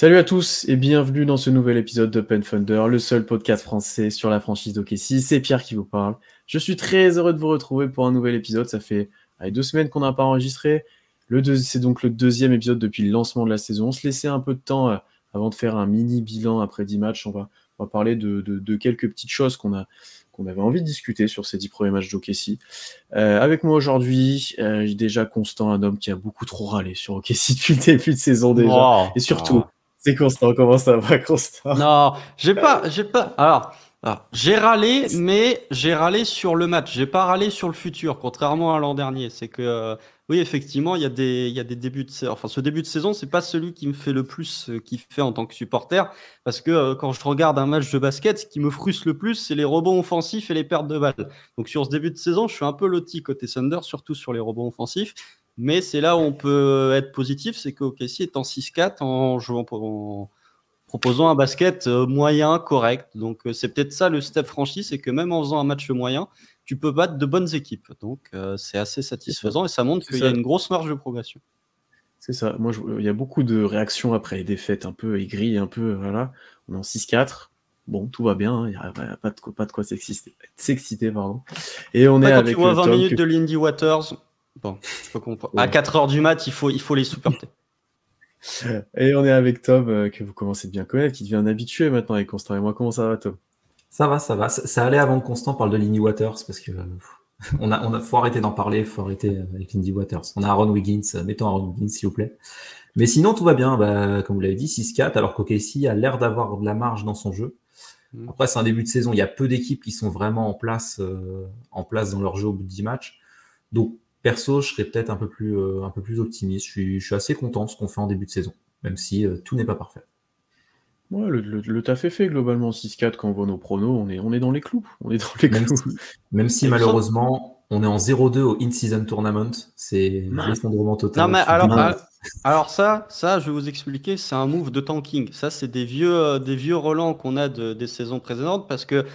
Salut à tous et bienvenue dans ce nouvel épisode de Pen Thunder, le seul podcast français sur la franchise d'OKC. C'est Pierre qui vous parle. Je suis très heureux de vous retrouver pour un nouvel épisode. Ça fait 2 semaines qu'on n'a pas enregistré. C'est donc le deuxième épisode depuis le lancement de la saison. On se laissait un peu de temps avant de faire un mini bilan après 10 matchs. On va parler de quelques petites choses qu'on avait envie de discuter sur ces 10 premiers matchs d'OKC. Avec moi aujourd'hui, j'ai déjà Constant, un homme qui a beaucoup trop râlé sur OKC depuis le début de saison déjà. Et surtout, c'est Constant. Comment ça va, Constant? Non, j'ai pas. Alors, j'ai râlé, mais j'ai râlé sur le match. J'ai pas râlé sur le futur, contrairement à l'an dernier. C'est que, oui, effectivement, il y a des débuts de saison. Enfin, ce début de saison, c'est pas celui qui me fait le plus kiffer en tant que supporter, parce que quand je regarde un match de basket, ce qui me frustre le plus, c'est les rebonds offensifs et les pertes de balles. Donc, sur ce début de saison, je suis un peu loti côté Thunder, surtout sur les rebonds offensifs. Mais c'est là où on peut être positif, c'est qu'OKC est en 6-4 en jouant proposant un basket moyen, correct. Donc, c'est peut-être ça le step franchi, c'est que même en faisant un match moyen, tu peux battre de bonnes équipes. Donc, c'est assez satisfaisant et ça montre qu'il y a une grosse marge de progression. C'est ça. Moi, il y a beaucoup de réactions après les défaites un peu aigries, un peu, voilà. On est en 6-4. Bon, tout va bien. Il n'y a pas de quoi s'exciter, pardon. Et on est quand avec tu vois 20 Tom minutes de Lindy Waters, bon, je peux comprendre. Ouais. À 4h du mat, il faut les supporter. Et on est avec Tom, que vous commencez de bien connaître, qui devient un habitué maintenant avec Constant et moi. Comment ça va, Tom? Ça va. Ça allait avant que Constant parle de Lindy Waters, parce que faut arrêter d'en parler, faut arrêter avec Lindy Waters. On a Aaron Wiggins, mettons Aaron Wiggins, s'il vous plaît. Mais sinon, tout va bien. Comme vous l'avez dit, 6-4, alors qu'OKC a l'air d'avoir de la marge dans son jeu. Après, c'est un début de saison. Il y a peu d'équipes qui sont vraiment en place dans leur jeu au bout de 10 matchs. Donc, perso, je serais peut-être un peu plus optimiste. Je suis assez content de ce qu'on fait en début de saison, même si tout n'est pas parfait. Ouais, le taf est fait globalement. 6-4, quand on voit nos pronos, on est dans les clous. On est dans les clous. Même si malheureusement, on est en 0-2 au In-Season Tournament. C'est l'effondrement total. Non, mais alors ça, je vais vous expliquer, c'est un move de tanking. Ça, c'est des vieux relents qu'on a des saisons précédentes parce que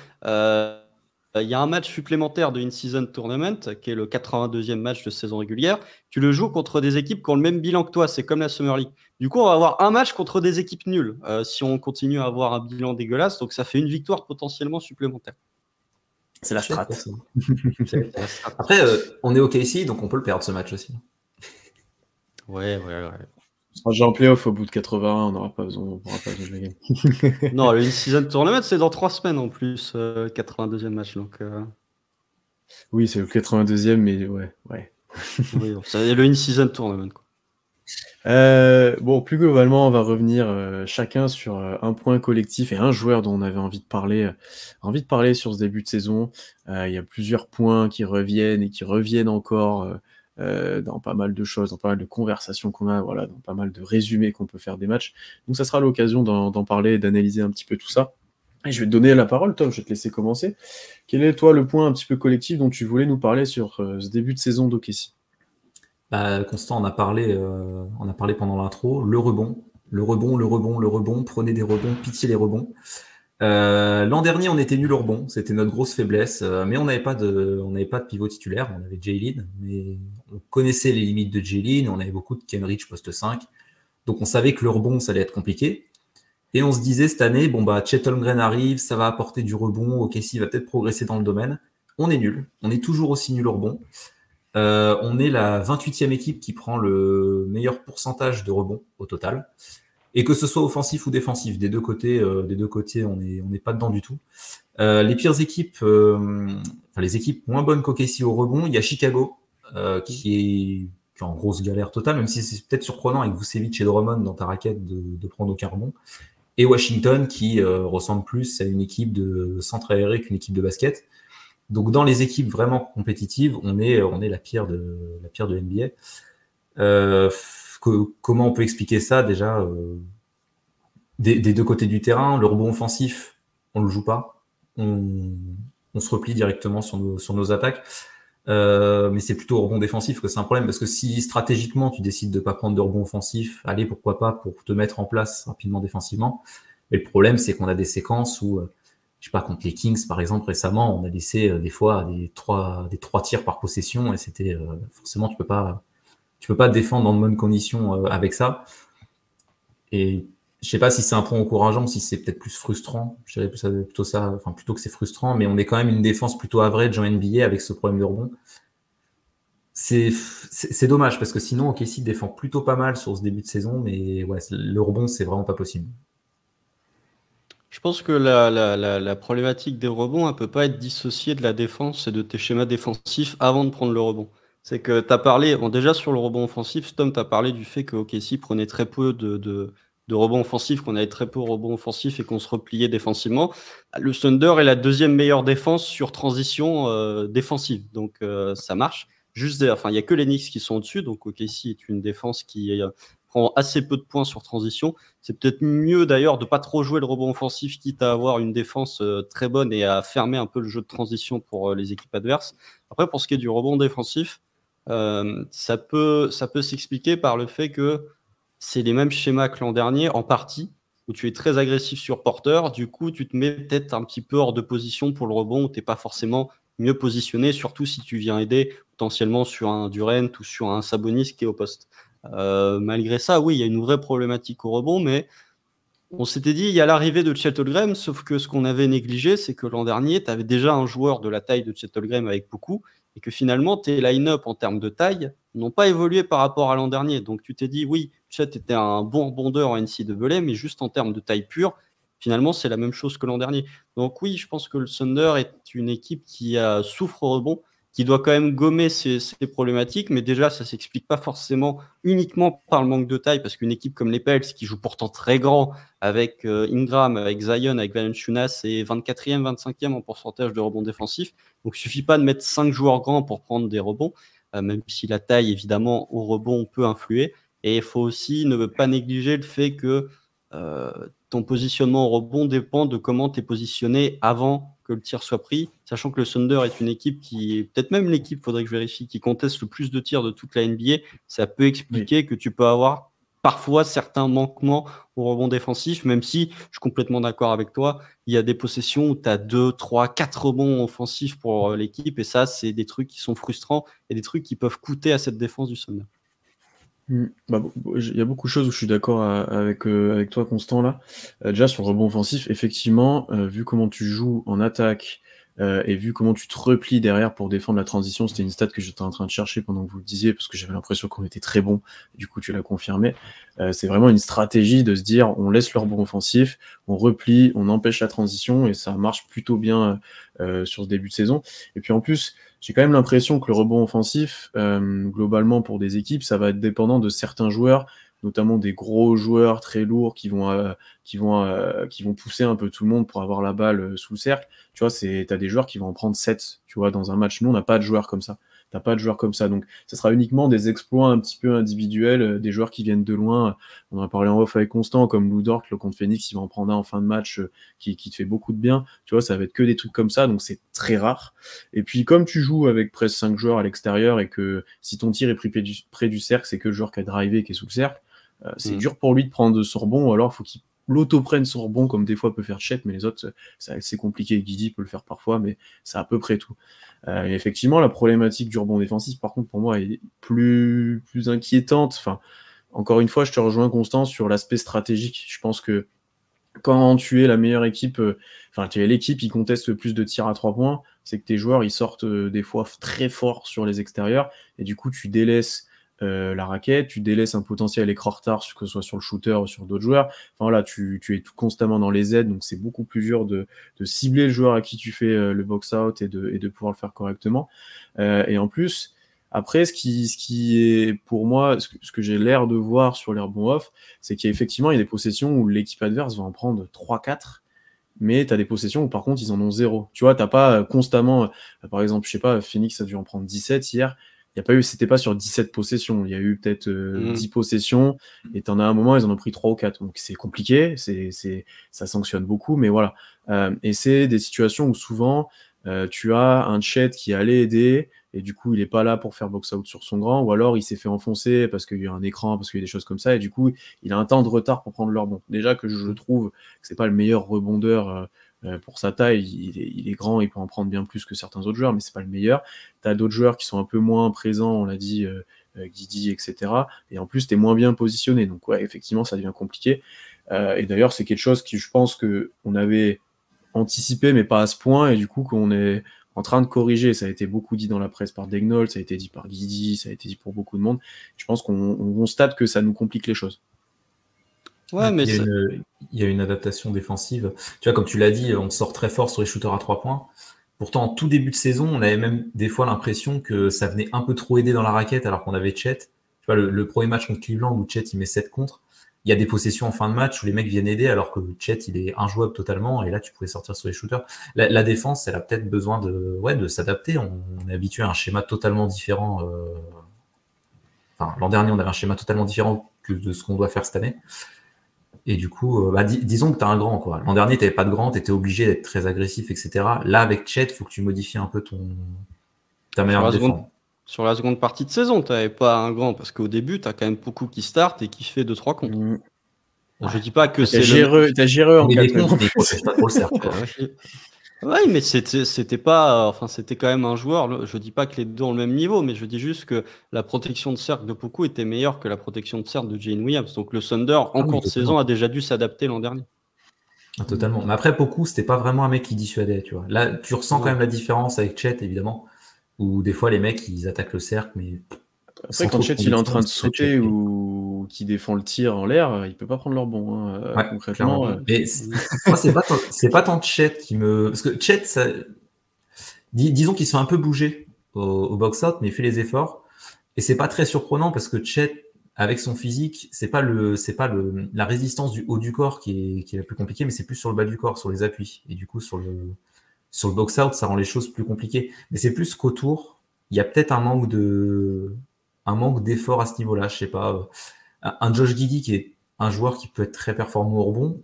il y a un match supplémentaire de In-Season Tournament qui est le 82e match de saison régulière. Tu le joues contre des équipes qui ont le même bilan que toi. C'est comme la Summer League. Du coup, on va avoir un match contre des équipes nulles si on continue à avoir un bilan dégueulasse. Donc, ça fait une victoire potentiellement supplémentaire. C'est la strat. Après, on est OKC, donc on peut le perdre ce match aussi. Ouais. On sera déjà en playoff au bout de 81, on n'aura pas besoin de la game. Non, le In-Season Tournament, c'est dans 3 semaines en plus, 82e match. Donc, Oui, c'est le 82e, mais ouais. Oui, c'est le In-Season Tournament, quoi. Bon, plus globalement, on va revenir chacun sur un point collectif et un joueur dont on avait envie de parler sur ce début de saison. Il y a plusieurs points qui reviennent encore dans pas mal de choses, dans pas mal de conversations qu'on a, voilà, dans pas mal de résumés qu'on peut faire des matchs. Donc ça sera l'occasion d'en parler et d'analyser un petit peu tout ça. Et je vais te donner la parole, Tom, je vais te laisser commencer. Quel est, toi, le point un petit peu collectif dont tu voulais nous parler sur ce début de saison d'OKC? Constant, on a parlé pendant l'intro, le rebond, prenez des rebonds, pitié les rebonds. L'an dernier, on était nul au rebond, c'était notre grosse faiblesse, mais on n'avait pas de pivot titulaire, on avait Jaylin, mais on connaissait les limites de Jaylin, on avait beaucoup de Kenrich poste 5, donc on savait que le rebond, ça allait être compliqué, et on se disait cette année, Chet Holmgren arrive, ça va apporter du rebond, OKC va peut-être progresser dans le domaine. On est nul, on est toujours aussi nul au rebond. On est la 28e équipe qui prend le meilleur pourcentage de rebonds au total. Et que ce soit offensif ou défensif, des deux côtés, on n'est pas dedans du tout. Les pires équipes, les équipes moins bonnes qu'OKC au rebond, il y a Chicago qui est en grosse galère totale, même si c'est peut-être surprenant avec Vucevic et Drummond dans ta raquette de prendre aucun rebond. Et Washington qui ressemble plus à une équipe de centre aéré qu'une équipe de basket. Donc dans les équipes vraiment compétitives, on est la pire de NBA. Comment on peut expliquer ça déjà des deux côtés du terrain, le rebond offensif, on le joue pas, on se replie directement sur nos attaques. Mais c'est plutôt au rebond défensif que c'est un problème, parce que si stratégiquement tu décides de pas prendre de rebond offensif, allez, pourquoi pas, pour te mettre en place rapidement défensivement. Mais le problème, c'est qu'on a des séquences où je sais pas, contre les Kings, par exemple, récemment, on a laissé des fois des trois tirs par possession, et c'était forcément tu peux pas défendre dans de bonnes conditions avec ça. Et Je sais pas si c'est un point encourageant, si c'est peut-être plus frustrant. Je dirais plutôt ça, enfin plutôt que c'est frustrant, mais on est quand même une défense plutôt average en NBA avec ce problème de rebond. C'est dommage parce que sinon OKC défend plutôt pas mal sur ce début de saison, mais ouais, le rebond c'est vraiment pas possible. Je pense que la problématique des rebonds, elle peut pas être dissociée de la défense et de tes schémas défensifs avant de prendre le rebond. C'est que tu as parlé, bon, déjà sur le rebond offensif, Tom, tu as parlé du fait que OKC prenait très peu de rebonds offensifs, qu'on avait très peu de rebonds offensifs et qu'on se repliait défensivement. Le Thunder est la deuxième meilleure défense sur transition défensive, donc ça marche. Juste, enfin, il y a que les Knicks qui sont au-dessus, donc OKC est une défense qui prend assez peu de points sur transition. C'est peut-être mieux d'ailleurs de pas trop jouer le rebond offensif, quitte à avoir une défense très bonne et à fermer un peu le jeu de transition pour les équipes adverses. Après, pour ce qui est du rebond défensif, ça peut s'expliquer par le fait que c'est les mêmes schémas que l'an dernier, en partie, où tu es très agressif sur porteur. Du coup, tu te mets peut-être un petit peu hors de position pour le rebond, où tu n'es pas forcément mieux positionné, surtout si tu viens aider potentiellement sur un Durant ou sur un Sabonis qui est au poste. Malgré ça, oui, il y a une vraie problématique au rebond, mais on s'était dit, il y a l'arrivée de Chet Holmgren, sauf que ce qu'on avait négligé, c'est que l'an dernier, tu avais déjà un joueur de la taille de Chet Holmgren avec beaucoup, et que finalement, tes line-up en termes de taille n'ont pas évolué par rapport à l'an dernier. Donc tu t'es dit, oui, Chet était un bon rebondeur en NCAA, mais juste en termes de taille pure, finalement, c'est la même chose que l'an dernier. Donc oui, je pense que le Thunder est une équipe qui souffre au rebond, qui doit quand même gommer ces problématiques, mais déjà, ça ne s'explique pas forcément uniquement par le manque de taille, parce qu'une équipe comme les Pels, qui joue pourtant très grand, avec Ingram, avec Zion, avec Valanciunas, c'est 24e, 25e en pourcentage de rebond défensif. Donc, il ne suffit pas de mettre 5 joueurs grands pour prendre des rebonds, même si la taille, évidemment, au rebond peut influer. Et il faut aussi ne pas négliger le fait que ton positionnement au rebond dépend de comment tu es positionné avant que le tir soit pris, sachant que le Thunder est une équipe qui, peut-être même l'équipe, il faudrait que je vérifie, qui conteste le plus de tirs de toute la NBA. Ça peut expliquer que tu peux avoir parfois certains manquements au rebond défensif, même si je suis complètement d'accord avec toi, il y a des possessions où tu as 2, 3, 4 rebonds offensifs pour l'équipe, et ça, c'est des trucs qui sont frustrants et des trucs qui peuvent coûter à cette défense du Thunder. Il y a beaucoup de choses où je suis d'accord avec toi, Constant, là. Déjà, sur le rebond offensif, effectivement, vu comment tu joues en attaque et vu comment tu te replies derrière pour défendre la transition, c'était une stat que j'étais en train de chercher pendant que vous le disiez, parce que j'avais l'impression qu'on était très bon, du coup tu l'as confirmé. C'est vraiment une stratégie de se dire, on laisse le rebond offensif, on replie, on empêche la transition, et ça marche plutôt bien sur ce début de saison. Et puis en plus, j'ai quand même l'impression que le rebond offensif, globalement pour des équipes, ça va être dépendant de certains joueurs, notamment des gros joueurs très lourds qui vont pousser un peu tout le monde pour avoir la balle sous le cercle. Tu vois, t'as des joueurs qui vont en prendre 7, tu vois, dans un match. Nous, on n'a pas de joueurs comme ça. T'as pas de joueurs comme ça. Donc, ça sera uniquement des exploits un petit peu individuels, des joueurs qui viennent de loin. On en a parlé en off avec Constant, comme Lou Dort, le contre Phoenix, il va en prendre un en fin de match qui te fait beaucoup de bien. Tu vois, ça va être que des trucs comme ça, donc c'est très rare. Et puis, comme tu joues avec presque 5 joueurs à l'extérieur et que si ton tir est pris près du cercle, c'est que le joueur qui a drivé qui est sous le cercle, c'est dur pour lui de prendre son rebond, ou alors il faut qu'il l'auto-prenne son rebond, comme des fois peut faire Chet, mais les autres, c'est assez compliqué. Guidi peut le faire parfois, mais c'est à peu près tout. Et effectivement, la problématique du rebond défensif, par contre, pour moi, est plus inquiétante. Enfin, encore une fois, je te rejoins, Constant, sur l'aspect stratégique. Je pense que quand tu es la meilleure équipe, tu es l'équipe qui conteste le plus de tirs à 3 points, c'est que tes joueurs, ils sortent des fois très fort sur les extérieurs, et du coup, tu délaisses la raquette, tu délaisses un potentiel écran retard, que ce soit sur le shooter ou sur d'autres joueurs. Enfin voilà, tu es tout constamment dans les aides, donc c'est beaucoup plus dur de cibler le joueur à qui tu fais le box-out et de pouvoir le faire correctement. Et en plus, après, ce qui est pour moi, ce que j'ai l'air de voir sur les rebonds off, c'est qu'effectivement, il y a des possessions où l'équipe adverse va en prendre 3-4, mais tu as des possessions où par contre ils en ont 0. Tu vois, t'as pas constamment, par exemple, je sais pas, Phoenix a dû en prendre 17 hier. C'était pas sur 17 possessions, il y a eu peut-être 10 possessions, et t'en as un moment, ils en ont pris 3 ou 4. Donc c'est compliqué, ça sanctionne beaucoup, mais voilà. Et c'est des situations où souvent, tu as un Chet qui allait aider, et du coup, il est pas là pour faire box-out sur son grand, ou alors il s'est fait enfoncer parce qu'il y a un écran, parce qu'il y a des choses comme ça, et du coup, il a un temps de retard pour prendre le rebond. Déjà que je trouve que c'est pas le meilleur rebondeur pour sa taille, il est grand, il peut en prendre bien plus que certains autres joueurs, mais c'est pas le meilleur. Tu as d'autres joueurs qui sont un peu moins présents, on l'a dit, Guidi, etc. Et en plus, tu es moins bien positionné. Donc ouais, effectivement, ça devient compliqué. Et d'ailleurs, c'est quelque chose qui, je pense, qu'on avait anticipé, mais pas à ce point, et du coup, qu'on est en train de corriger. Ça a été beaucoup dit dans la presse par Daigneault, ça a été dit par Guidi, ça a été dit pour beaucoup de monde. Je pense qu'on constate que ça nous complique les choses. Ouais, mais il y a une adaptation défensive. Tu vois, comme tu l'as dit, on sort très fort sur les shooters à 3 points. Pourtant, en tout début de saison, on avait même des fois l'impression que ça venait un peu trop aider dans la raquette alors qu'on avait Chet. Tu vois, le premier match contre Cleveland où Chet il met 7 contre, il y a des possessions en fin de match où les mecs viennent aider alors que Chet il est injouable totalement et là tu pouvais sortir sur les shooters. La défense, elle a peut-être besoin de s'adapter. On est habitué à un schéma totalement différent. Enfin, l'an dernier, on avait un schéma totalement différent que de ce qu'on doit faire cette année. Et du coup, disons que tu as un grand, quoi. L'an dernier, tu n'avais pas de grand, tu étais obligé d'être très agressif, etc. Là, avec Chet, il faut que tu modifies un peu ta manière de défendre. Sur la seconde partie de saison, tu n'avais pas un grand, parce qu'au début, tu as quand même beaucoup qui start et qui fait 2-3 contre. Je dis pas que c'est t'as géré en 4 contre, mais il protège pas trop le cercle. Oui, mais c'était pas, enfin c'était quand même un joueur. Je dis pas que les deux ont le même niveau, mais je dis juste que la protection de cercle de Poku était meilleure que la protection de cercle de Jalen Williams. Donc le Thunder en cours de saison a déjà dû s'adapter l'an dernier. Ah, totalement. Mais après Poku, c'était pas vraiment un mec qui dissuadait, tu vois. Là, tu ressens quand même la différence avec Chet, évidemment, où des fois les mecs ils attaquent le cercle, mais après quand Chet il est en train de sauter ou qui défend le tir en l'air, il peut pas prendre leur bon. Ouais, concrètement. Mais moi, c'est pas tant Chet qui me, parce que Chet, disons qu'ils sont un peu bougés au box-out, mais il fait les efforts. Et c'est pas très surprenant parce que Chet, avec son physique, c'est pas la résistance du haut du corps qui est la plus compliquée, mais c'est plus sur le bas du corps, sur les appuis. Et du coup, sur le box-out, ça rend les choses plus compliquées. Mais c'est plus qu'autour, il y a peut-être un manque d'effort à ce niveau-là. Je sais pas. Un Josh Giddey qui est un joueur qui peut être très performant au rebond.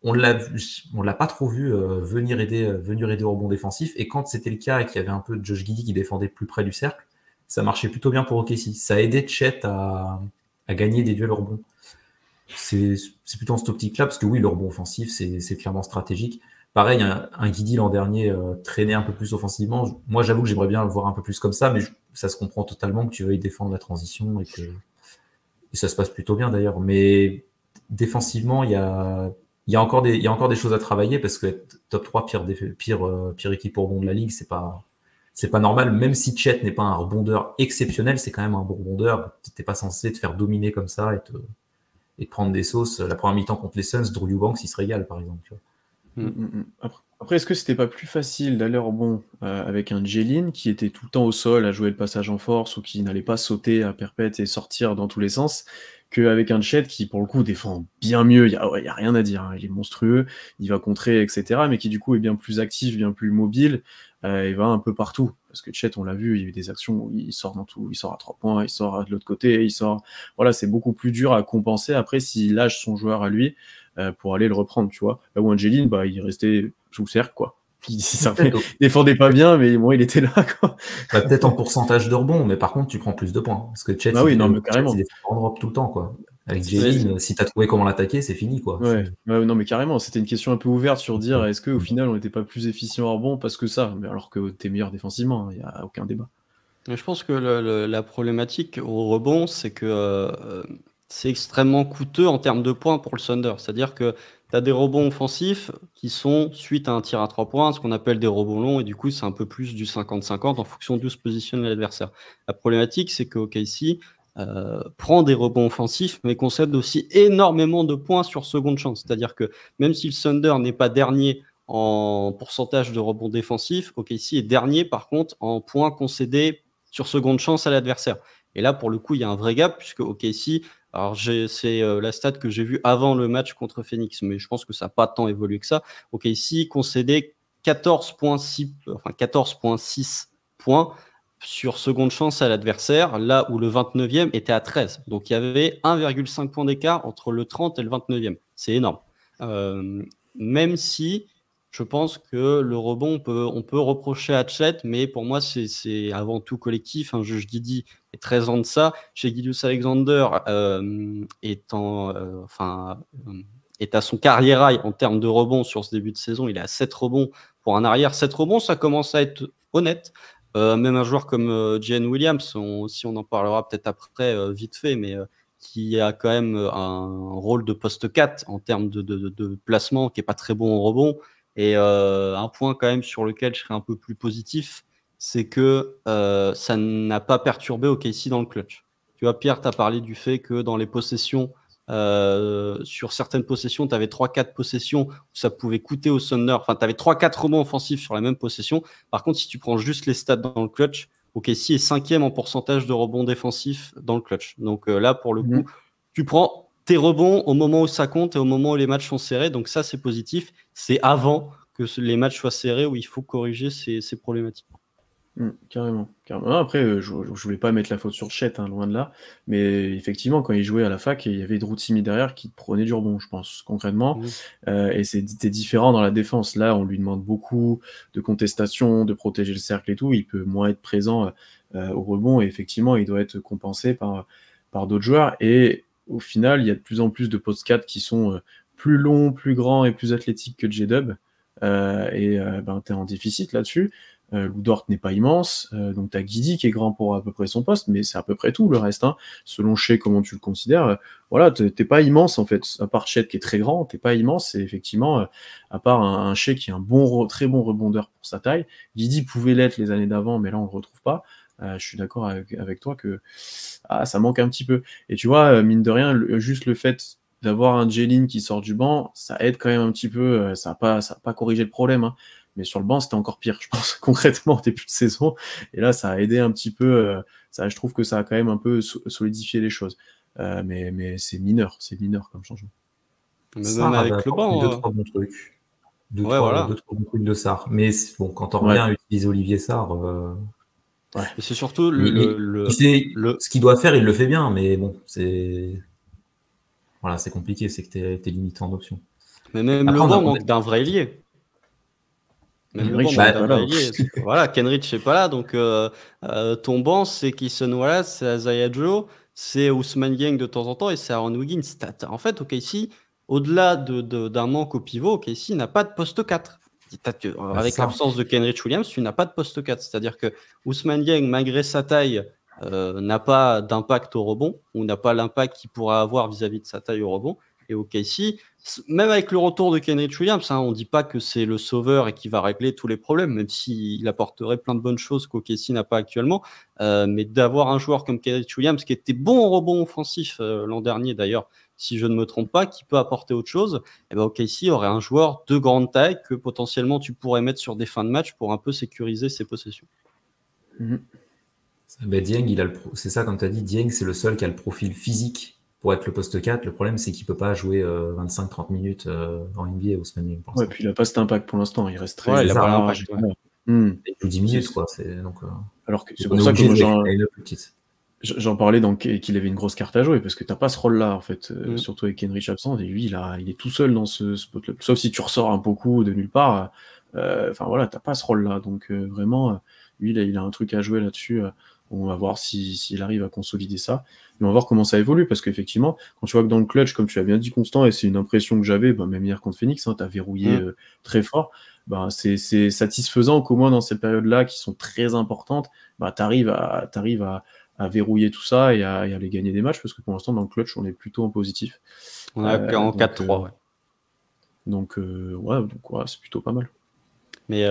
On l'a pas trop vu venir aider au rebond défensif. Et quand c'était le cas et qu'il y avait un peu de Josh Giddey qui défendait plus près du cercle, ça marchait plutôt bien pour OKC. Ça a aidé Chet à gagner des duels au rebond. C'est plutôt en cette optique-là, parce que oui, le rebond offensif, c'est clairement stratégique. Pareil, un Giddey l'an dernier traînait un peu plus offensivement. Moi, j'avoue que j'aimerais bien le voir un peu plus comme ça, mais ça se comprend totalement que tu veuilles défendre la transition et ça se passe plutôt bien d'ailleurs. Mais défensivement, il y a encore des choses à travailler parce que être top 3 pire équipe au rebond de la ligue, c'est pas normal. Même si Chet n'est pas un rebondeur exceptionnel, c'est quand même un bon rebondeur. T'es pas censé te faire dominer comme ça et te prendre des sauces. La première mi-temps contre les Suns, Drew Eubanks, il se régale, par exemple. Tu vois. Après, est-ce que c'était pas plus facile d'aller au rebond avec un Jalen qui était tout le temps au sol à jouer le passage en force ou qui n'allait pas sauter à perpète et sortir dans tous les sens qu'avec un Chet qui, pour le coup, défend bien mieux, il y a rien à dire, hein. Il est monstrueux, il va contrer, etc., mais qui, du coup, est bien plus actif, bien plus mobile, il va un peu partout, parce que Chet, on l'a vu, il y a eu des actions où il sort dans tout, il sort à 3 points, il sort de l'autre côté, voilà, c'est beaucoup plus dur à compenser après s'il lâche son joueur à lui pour aller le reprendre, tu vois. Là où Angeline, il restait sous le cercle, quoi. Il défendait pas bien, mais bon, il était là, quoi. Peut-être en pourcentage de rebond, mais par contre, tu prends plus de points. Parce que Chet, mais carrément. il défend en drop tout le temps, quoi. Avec Jalen, si t'as trouvé comment l'attaquer, c'est fini, quoi. Ouais. Non, mais carrément, c'était une question un peu ouverte sur dire est-ce qu'au final, on n'était pas plus efficient en rebond parce que ça, mais alors que t'es meilleur défensivement, il n'y a aucun débat. Je pense que la problématique au rebond, c'est que c'est extrêmement coûteux en termes de points pour le Thunder. C'est-à-dire que tu as des rebonds offensifs qui sont suite à un tir à 3 points, ce qu'on appelle des rebonds longs, et du coup, c'est un peu plus du 50-50 en fonction d'où se positionne l'adversaire. La problématique, c'est que OKC prend des rebonds offensifs, mais concède aussi énormément de points sur seconde chance. C'est-à-dire que même si le Thunder n'est pas dernier en pourcentage de rebonds défensifs, OKC est dernier, par contre, en points concédés sur seconde chance à l'adversaire. Et là, pour le coup, il y a un vrai gap, puisque OKC, alors c'est la stat que j'ai vue avant le match contre Phoenix, mais je pense que ça n'a pas tant évolué que ça. OKC concédait 14,6 points sur seconde chance à l'adversaire, là où le 29e était à 13. Donc, il y avait 1,5 point d'écart entre le 30 et le 29e. C'est énorme. Même si je pense que le rebond, on peut reprocher à Chet, mais pour moi, c'est avant tout collectif. Un juge Guidi est très en deçà. Chez Gilgeous Alexander est à son carrière high en termes de rebond sur ce début de saison. Il est à 7 rebonds pour un arrière. 7 rebonds, ça commence à être honnête. Même un joueur comme Jalen Williams, si on en parlera peut-être après, vite fait, mais qui a quand même un rôle de poste 4 en termes de placement, qui n'est pas très bon au rebond. Et un point quand même sur lequel je serais un peu plus positif, c'est que ça n'a pas perturbé OKC dans le clutch. Tu vois, Pierre, tu as parlé du fait que dans les possessions, sur certaines possessions, tu avais 3-4 possessions où ça pouvait coûter au Thunder. Enfin, tu avais 3-4 rebonds offensifs sur la même possession. Par contre, si tu prends juste les stats dans le clutch, OKC est 5e en pourcentage de rebonds défensifs dans le clutch. Donc là, pour le coup, tu prends tes rebonds au moment où ça compte et au moment où les matchs sont serrés. Donc ça, c'est positif. C'est avant que les matchs soient serrés où il faut corriger ces problématiques. Carrément. Après, je voulais pas mettre la faute sur Chet, hein, loin de là. Mais effectivement, quand il jouait à la fac, il y avait Droutimi derrière qui prenait du rebond, je pense, concrètement. Et c'était différent dans la défense. Là, on lui demande beaucoup de contestation, de protéger le cercle et tout. Il peut moins être présent au rebond. Et effectivement, il doit être compensé par d'autres joueurs. Et au final, il y a de plus en plus de post 4 qui sont plus longs, plus grands et plus athlétiques que J-Dub. T'es en déficit là-dessus. Lou Dort n'est pas immense, donc t'as Guidi qui est grand pour à peu près son poste, mais c'est à peu près tout le reste, hein. Selon Shea, comment tu le considères, voilà, t'es pas immense en fait, à part Chet qui est très grand, t'es pas immense, et effectivement, à part un Shea qui est un très bon rebondeur pour sa taille, Guidi pouvait l'être les années d'avant, mais là on le retrouve pas. Je suis d'accord avec toi que ça manque un petit peu. Et tu vois, mine de rien, juste le fait d'avoir un Jalen qui sort du banc, ça aide quand même un petit peu, ça n'a pas corrigé le problème, hein. Mais sur le banc, c'était encore pire, je pense, concrètement, au début de saison. Et là, ça a aidé un petit peu. Je trouve que ça a quand même un peu solidifié les choses. Mais c'est mineur comme changement. Même avec le banc. 2-3 bons trucs. 2-3 bons trucs de Sarr. Mais bon, quand on revient à utiliser Olivier Sarr. C'est surtout ce qu'il doit faire, il le fait bien. Mais bon, c'est compliqué. C'est que t'es limité en option. Mais même après, le banc manque d'un vrai ailier. Voilà, Kenrich n'est pas là, donc ton banc, c'est Keyson Wallace, c'est Isaiah Joe, c'est Ousmane Dieng de temps en temps et c'est Aaron Wiggins. En fait, OKC, au-delà d'un manque au pivot, OKC n'a pas de poste 4. Avec l'absence de Kenrich Williams, tu n'as pas de poste 4. C'est-à-dire que Ousmane Dieng, malgré sa taille, n'a pas d'impact au rebond, ou n'a pas l'impact qu'il pourra avoir vis-à-vis de sa taille au rebond. Et OKC, même avec le retour de Kenrich Williams, on ne dit pas que c'est le sauveur et qui va régler tous les problèmes, même s'il apporterait plein de bonnes choses qu'OKC n'a pas actuellement. Mais d'avoir un joueur comme Kenrich Williams, qui était bon au rebond offensif l'an dernier d'ailleurs, si je ne me trompe pas, qui peut apporter autre chose, OKC aurait un joueur de grande taille que potentiellement tu pourrais mettre sur des fins de match pour un peu sécuriser ses possessions. Dieng, c'est ça, comme tu as dit, Dieng, c'est le seul qui a le profil physique pour être le poste 4, le problème c'est qu'il peut pas jouer 25-30 minutes en NBA au semaine. Ouais, puis il n'a pas cet impact pour l'instant, il reste très il n'a pas l'impact. Il joue 10 minutes, quoi. Alors que c'est pour ça que j'en parlais qu'il avait une grosse carte à jouer, parce que t'as pas ce rôle-là, en fait, surtout avec Kenrich absent, et lui, il est tout seul dans ce spot-là. Sauf si tu ressors un beaucoup de nulle part, t'as pas ce rôle-là. Donc vraiment, lui, il a un truc à jouer là-dessus. On va voir s'il arrive à consolider ça. Mais on va voir comment ça évolue, parce qu'effectivement, quand tu vois que dans le clutch, comme tu l'as bien dit, Constant, et c'est une impression que j'avais, même hier contre Phoenix, t'as verrouillé très fort, c'est satisfaisant qu'au moins dans ces périodes-là, qui sont très importantes, t'arrives à verrouiller tout ça et à aller gagner des matchs, parce que pour l'instant, dans le clutch, on est plutôt en positif. On est en 4-3, Donc, c'est plutôt pas mal. Mais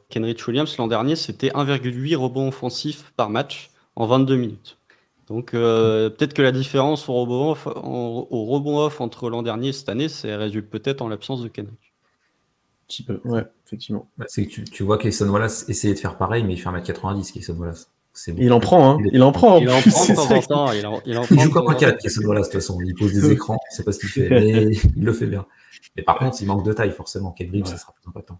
Kenrich Williams, l'an dernier, c'était 1,8 rebonds offensifs par match en 22 minutes. Donc, peut-être que la différence au rebond off entre l'an dernier et cette année, ça résulte peut-être en l'absence de Kenrich. Un petit peu, ouais, effectivement. C'est que tu vois qu'Ayson Wallace essayait de faire pareil, mais il fait 1m90, Ayson Wallace. Il en prend, hein. Il en prend. Il en prend de temps en temps. Il joue comme un 4, Ayson Wallace, de toute façon. Il pose des écrans, je sais pas ce qu'il fait, mais il le fait bien. Mais par contre, il manque de taille, forcément. Kenrich, ça sera plus impactant.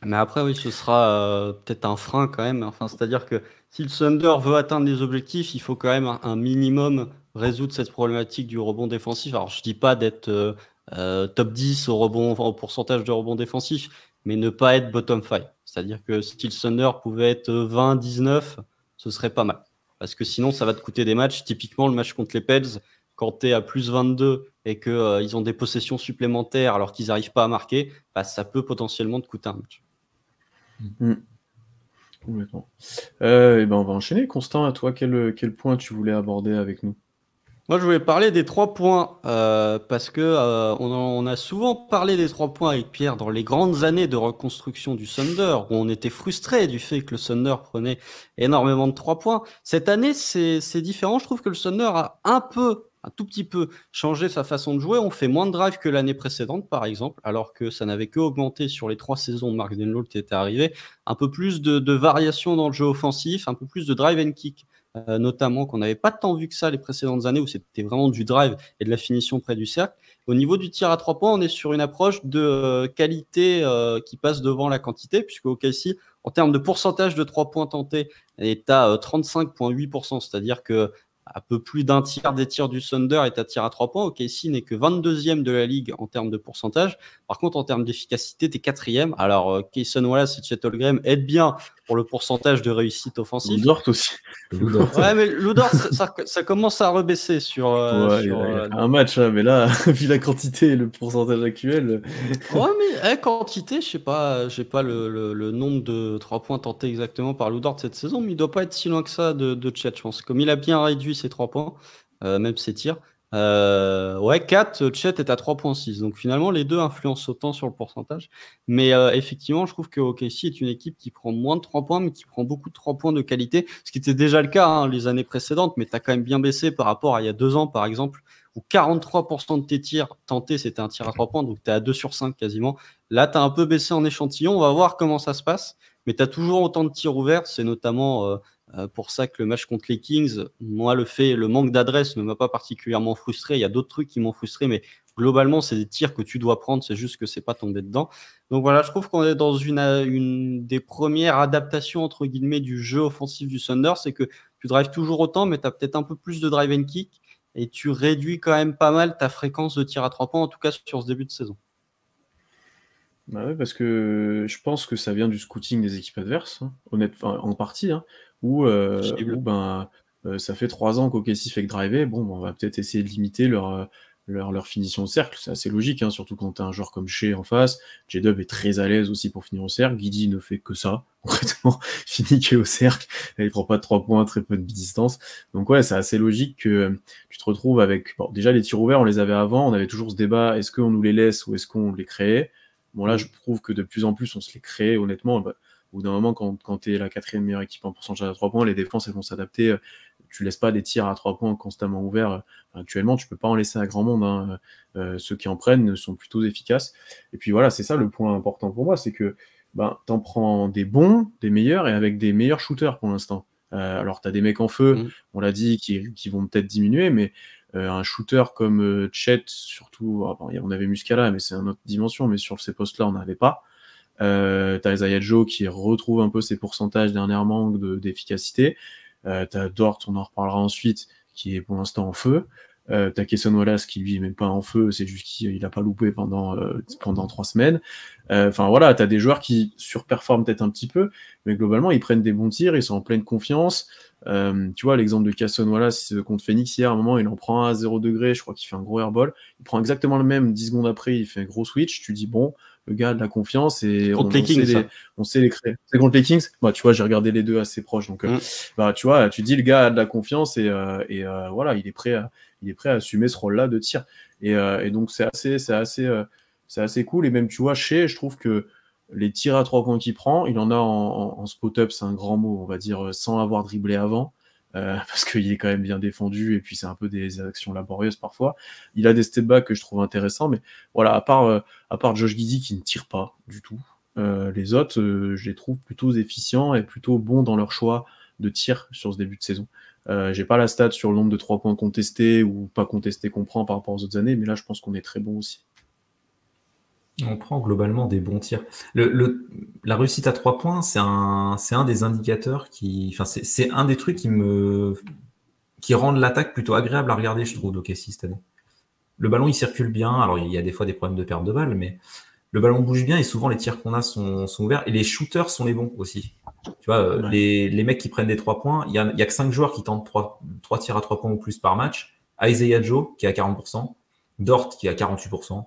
Mais après, oui, ce sera peut-être un frein quand même. Enfin, c'est-à-dire que si le Thunder veut atteindre les objectifs, il faut quand même un minimum résoudre cette problématique du rebond défensif. Alors, je dis pas d'être top 10 au pourcentage de rebond défensif, mais ne pas être bottom 5. C'est-à-dire que si le Thunder pouvait être 20-19, ce serait pas mal. Parce que sinon, ça va te coûter des matchs. Typiquement, le match contre les Pels, quand tu es à plus 22 et qu'ils ont des possessions supplémentaires alors qu'ils n'arrivent pas à marquer, ça peut potentiellement te coûter un match. Complètement. On va enchaîner. Constant, à toi, quel point tu voulais aborder avec nous? Moi, je voulais parler des 3 points parce que on a souvent parlé des 3 points avec Pierre dans les grandes années de reconstruction du Thunder où on était frustré du fait que le Thunder prenait énormément de 3 points. Cette année, c'est différent. Je trouve que le Thunder a un tout petit peu changé sa façon de jouer. On fait moins de drive que l'année précédente, par exemple, alors que ça n'avait que augmenté sur les 3 saisons de Mark Denlow qui était arrivé. Un peu plus de variation dans le jeu offensif, un peu plus de drive and kick. Notamment qu'on n'avait pas tant vu que ça les précédentes années où c'était vraiment du drive et de la finition près du cercle. Au niveau du tir à 3 points, on est sur une approche de qualité qui passe devant la quantité, puisque OKC, en termes de pourcentage de 3 points tentés, est à 35,8%, c'est-à-dire que un peu plus d'un tiers des tirs du Thunder est à tir à 3 points. OKC n'est que 22e de la ligue en termes de pourcentage. Par contre, en termes d'efficacité, tu es 4e. Alors, Cason Wallace et Chet Holmgren aident bien pour le pourcentage de réussite offensive. Lou Dort aussi. Ouais, mais Lou Dort, ça commence à rebaisser sur. Ouais, il a fait un match, hein, mais là, vu la quantité et le pourcentage actuel. Ouais, mais quantité, je sais pas, j'ai pas le nombre de 3 points tentés exactement par Lou Dort cette saison, mais il doit pas être si loin que ça de Chet, je pense. Comme il a bien réduit ses 3 points, même ses tirs. Ouais, 4, Chet est à 3,6. Donc finalement, les deux influencent autant sur le pourcentage. Mais effectivement, je trouve que OKC est une équipe qui prend moins de 3 points, mais qui prend beaucoup de 3 points de qualité. Ce qui était déjà le cas les années précédentes, mais tu as quand même bien baissé par rapport à il y a 2 ans, par exemple, où 43% de tes tirs tentés, c'était un tir à 3 points. Donc tu es à 2 sur 5 quasiment. Là, tu as un peu baissé en échantillon. On va voir comment ça se passe. Mais tu as toujours autant de tirs ouverts. C'est notamment pour ça que le match contre les Kings, moi, le manque d'adresse ne m'a pas particulièrement frustré. Il y a d'autres trucs qui m'ont frustré, mais globalement, c'est des tirs que tu dois prendre. C'est juste que c'est pas tombé dedans. Donc voilà, je trouve qu'on est dans une des premières adaptations, entre guillemets, du jeu offensif du Thunder. C'est que tu drives toujours autant, mais tu as peut-être un peu plus de drive and kick et tu réduis quand même pas mal ta fréquence de tir à 3 points, en tout cas sur ce début de saison. Bah ouais, parce que je pense que ça vient du scouting des équipes adverses, hein, en partie, hein, où ça fait 3 ans qu'OKC fait que driver. Bon, on va peut-être essayer de limiter leur finition au cercle. C'est assez logique, hein, surtout quand tu as un joueur comme Shea en face. J-Dub est très à l'aise aussi pour finir au cercle. Giddey ne fait que ça, concrètement, finit que au cercle. Il prend pas de 3 points, très peu de distance. Donc ouais, c'est assez logique que tu te retrouves avec... Bon, déjà, les tirs ouverts, on les avait avant. On avait toujours ce débat, est-ce qu'on nous les laisse ou est-ce qu'on les crée? Bon, là, je trouve que de plus en plus, on se les crée, honnêtement. Au bout d'un moment, quand tu es la 4e meilleure équipe en pourcentage à 3 points, les défenses, elles vont s'adapter. Tu laisses pas des tirs à 3 points constamment ouverts. Actuellement, tu peux pas en laisser à grand monde, hein. Ceux qui en prennent sont plutôt efficaces. Et puis voilà, c'est ça le point important pour moi, c'est que t'en prends des bons, des meilleurs, et avec des meilleurs shooters pour l'instant. Alors, tu as des mecs en feu, on l'a dit, qui vont peut-être diminuer, mais un shooter comme Chet, surtout, on avait Muscala, mais c'est une autre dimension, mais sur ces postes-là, on n'avait pas. T'as Isaiah Joe qui retrouve un peu ses pourcentages dernièrement d'efficacité. T'as Dort, on en reparlera ensuite, qui est pour l'instant en feu. T'as Cason Wallace qui lui est même pas en feu, c'est juste qu'il a pas loupé pendant 3 semaines. Enfin voilà, t'as des joueurs qui surperforment peut-être un petit peu, mais globalement ils prennent des bons tirs, ils sont en pleine confiance. Tu vois l'exemple de Cason Wallace contre Phoenix hier, à un moment il en prend un à 0 degré, je crois qu'il fait un gros airball, il prend exactement le même, 10 secondes après il fait un gros switch, tu dis bon, le gars a de la confiance et contre les Kings, on sait les créer. C'est contre les Kings. Tu vois, j'ai regardé les deux assez proches, donc tu vois, tu dis le gars a de la confiance et voilà, il est prêt à assumer ce rôle-là de tir. Et donc c'est assez cool. Et même tu vois, je trouve que les tirs à 3 points qu'il prend, il en a en spot-up, c'est un grand mot, on va dire, sans avoir dribblé avant. Parce qu'il est quand même bien défendu et puis c'est un peu des actions laborieuses parfois. Il a des step-back que je trouve intéressants, mais voilà, à part Josh Giddey qui ne tire pas du tout, les autres, je les trouve plutôt efficients et plutôt bons dans leur choix de tir sur ce début de saison. J'ai pas la stat sur le nombre de 3 points contestés ou pas contestés qu'on prend par rapport aux autres années, mais là je pense qu'on est très bon aussi. On prend globalement des bons tirs. La réussite à 3 points, c'est un des indicateurs c'est un des trucs qui rendent l'attaque plutôt agréable à regarder, je trouve, d'OKC cette année. Le ballon, il circule bien. Alors, il y a des fois des problèmes de perte de balle, mais le ballon bouge bien et souvent les tirs qu'on a sont ouverts. Et les shooters sont les bons aussi. Tu vois, ouais. Les mecs qui prennent des 3 points, il y a que 5 joueurs qui tentent 3 tirs à 3 points ou plus par match. Isaiah Joe, qui est à 40%. Dort, qui est à 48%.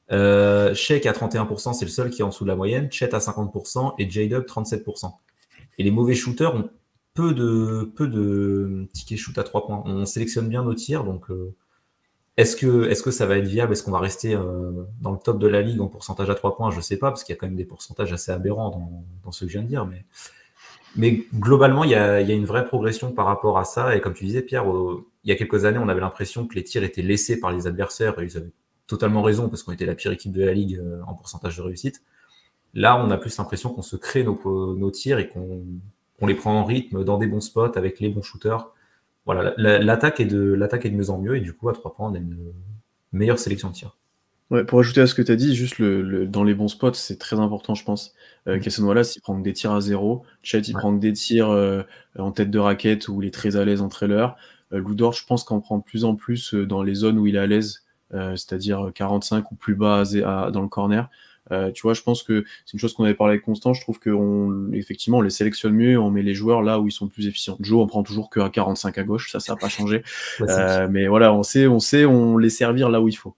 Shea à 31%, c'est le seul qui est en dessous de la moyenne. Chet à 50% et J-Dub 37%. Et les mauvais shooters ont peu de tickets shoot à 3 points. On sélectionne bien nos tirs, donc est-ce que ça va être viable? Est-ce qu'on va rester dans le top de la ligue en pourcentage à 3 points? Je sais pas, parce qu'il y a quand même des pourcentages assez aberrants dans ce que je viens de dire, mais globalement, il y a une vraie progression par rapport à ça. Et comme tu disais, Pierre, il y a quelques années, on avait l'impression que les tirs étaient laissés par les adversaires, et ils avaient totalement raison, parce qu'on était la pire équipe de la ligue en pourcentage de réussite. Là, on a plus l'impression qu'on se crée nos tirs et qu'on les prend en rythme, dans des bons spots, avec les bons shooters. Voilà, l'attaque est de mieux en mieux, et du coup, à 3 points, on a une meilleure sélection de tirs. Ouais, pour ajouter à ce que tu as dit, juste dans les bons spots, c'est très important, je pense. Cason Wallace, il prend que des tirs à 0. Chet, il prend que des tirs en tête de raquette où il est très à l'aise en trailer. Lou Dort, je pense qu'on prend de plus en plus dans les zones où il est à l'aise, c'est-à-dire 45 ou plus bas dans le corner. Tu vois, je pense que c'est une chose qu'on avait parlé avec Constant. Je trouve qu'effectivement, on les sélectionne mieux et on met les joueurs là où ils sont plus efficients. Joe, on prend toujours que à 45 à gauche, ça n'a pas changé. Mais voilà, on sait, on les servir là où il faut.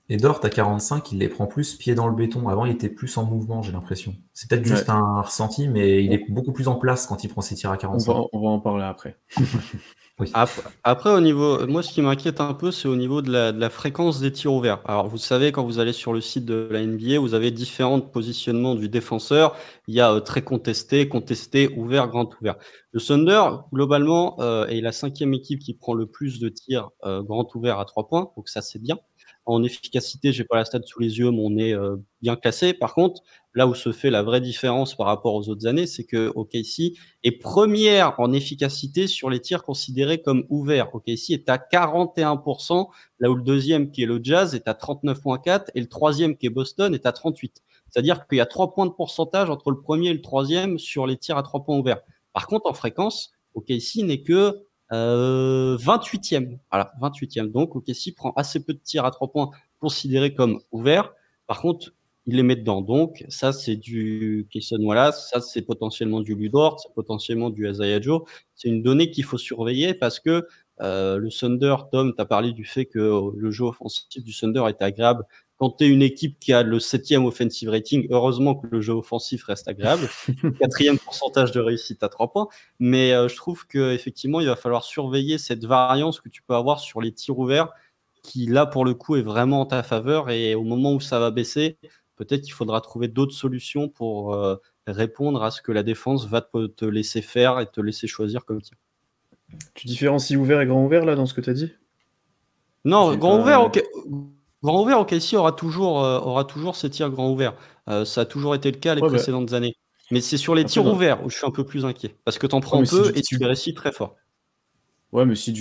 Et Dort, à 45, il les prend plus pied dans le béton. Avant, il était plus en mouvement, j'ai l'impression. C'est peut-être juste un ressenti, mais il est beaucoup plus en place quand il prend ses tirs à 45. On va en parler après. Oui. Après, au niveau, moi, ce qui m'inquiète un peu, c'est au niveau de la fréquence des tirs ouverts. Alors, vous savez, quand vous allez sur le site de la NBA, vous avez différents positionnements du défenseur. Il y a très contesté, ouvert, grand ouvert. Le Thunder, globalement, est la 5e équipe qui prend le plus de tirs grand ouvert à 3 points. Donc, ça, c'est bien. En efficacité, j'ai pas la stat sous les yeux, mais on est bien classé. Par contre, là où se fait la vraie différence par rapport aux autres années, c'est que OKC est première en efficacité sur les tirs considérés comme ouverts. OKC est à 41%, là où le deuxième, qui est le Jazz, est à 39,4 et le troisième, qui est Boston, est à 38. C'est-à-dire qu'il y a 3 points de pourcentage entre le premier et le troisième sur les tirs à 3 points ouverts. Par contre, en fréquence, OKC n'est que 28e. Voilà, 28e. Donc, OKC prend assez peu de tirs à 3 points considérés comme ouverts. Par contre, il les met dedans. Donc, ça, c'est du Cason Wallace, ça, c'est potentiellement du Lou Dort, c'est potentiellement du Isaiah Joe. C'est une donnée qu'il faut surveiller parce que le Thunder, Tom, tu as parlé du fait que le jeu offensif du Thunder était agréable. Quand tu es une équipe qui a le 7e offensive rating, heureusement que le jeu offensif reste agréable. 4e pourcentage de réussite à 3 points. Mais je trouve qu'effectivement, il va falloir surveiller cette variance que tu peux avoir sur les tirs ouverts qui, là, pour le coup, est vraiment en ta faveur. Et au moment où ça va baisser, peut-être qu'il faudra trouver d'autres solutions pour répondre à ce que la défense va te laisser faire et te laisser choisir comme tir. Tu différencies ouvert et grand ouvert, là, dans ce que tu as dit? Non, grand ouvert, ok. Grand ouvert, OKC aura toujours ses tirs grand ouverts. Ça a toujours été le cas les précédentes années. Mais c'est sur les tirs ouverts où je suis un peu plus inquiet. Parce que tu en prends peu et tu les réussis très fort. Ouais, mais si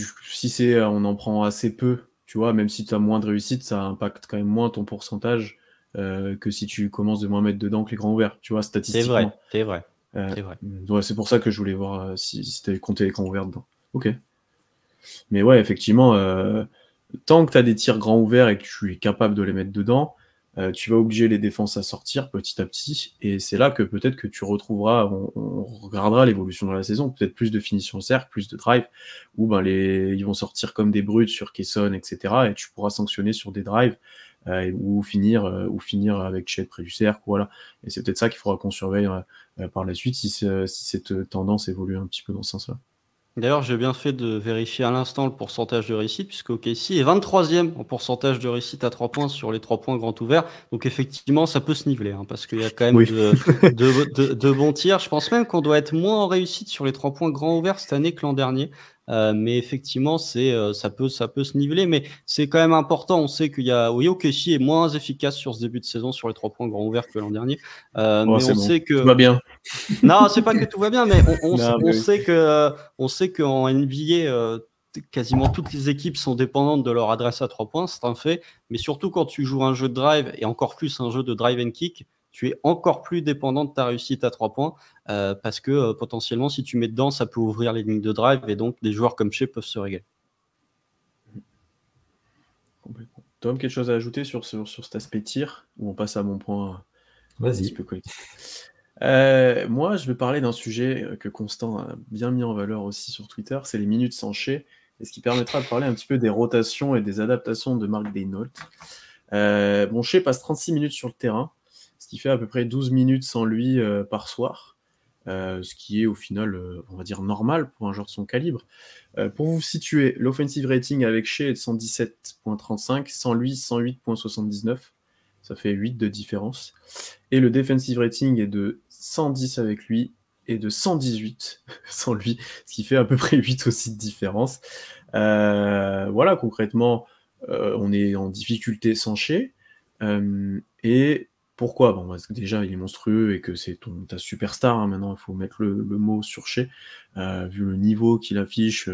on en prend assez peu, tu vois, même si tu as moins de réussite, ça impacte quand même moins ton pourcentage que si tu commences de moins mettre dedans que les grands ouverts, tu vois, statistiquement. C'est vrai. Ouais, c'est pour ça que je voulais voir si tu avais compté les grands ouverts dedans. Ok. Mais ouais, effectivement, tant que tu as des tirs grands ouverts et que tu es capable de les mettre dedans, tu vas obliger les défenses à sortir petit à petit, et c'est là que peut-être que tu retrouveras, on regardera l'évolution dans la saison, peut-être plus de finition au cercle, plus de drive, où ils vont sortir comme des brutes sur Cason, etc., et tu pourras sanctionner sur des drives, ou finir avec Chet près du cercle, voilà. Et c'est peut-être ça qu'il faudra qu'on surveille par la suite, si cette tendance évolue un petit peu dans ce sens-là. D'ailleurs, j'ai bien fait de vérifier à l'instant le pourcentage de réussite, puisque OKC est 23e en pourcentage de réussite à 3 points sur les 3 points grand ouverts. Donc effectivement, ça peut se niveler, parce qu'il y a quand même de bons tirs. Je pense même qu'on doit être moins en réussite sur les 3 points grand ouverts cette année que l'an dernier. Mais effectivement, ça peut se niveler, mais c'est quand même important. On sait OKC est moins efficace sur ce début de saison sur les 3 points grand ouverts que l'an dernier. Mais on sait que tout va bien. Non, c'est pas que tout va bien, mais on sait qu'en NBA, quasiment toutes les équipes sont dépendantes de leur adresse à 3 points, c'est un fait. Mais surtout quand tu joues un jeu de drive et encore plus un jeu de drive and kick, tu es encore plus dépendant de ta réussite à 3 points parce que potentiellement, si tu mets dedans, ça peut ouvrir les lignes de drive et donc des joueurs comme Shea peuvent se régaler. Complètement. Tom, quelque chose à ajouter sur cet aspect tir, ou on passe à mon point un petit peu collectif? Moi, je vais parler d'un sujet que Constant a bien mis en valeur aussi sur Twitter, c'est les minutes sans Shea, et ce qui permettra de parler un petit peu des rotations et des adaptations de Mark Daigneault. Shea passe 36 minutes sur le terrain, ce qui fait à peu près 12 minutes sans lui par soir. ce qui est au final, on va dire, normal pour un joueur de son calibre. Pour vous situer, l'offensive rating avec Shea est de 117.35, sans lui 108.79, ça fait 8 de différence. Et le defensive rating est de 110 avec lui et de 118 sans lui, ce qui fait à peu près 8 aussi de différence. Voilà, concrètement, on est en difficulté sans Shea. Et pourquoi? Bon, parce que déjà, il est monstrueux et que c'est ta superstar, hein, maintenant, il faut mettre le mot sur Shea, vu le niveau qu'il affiche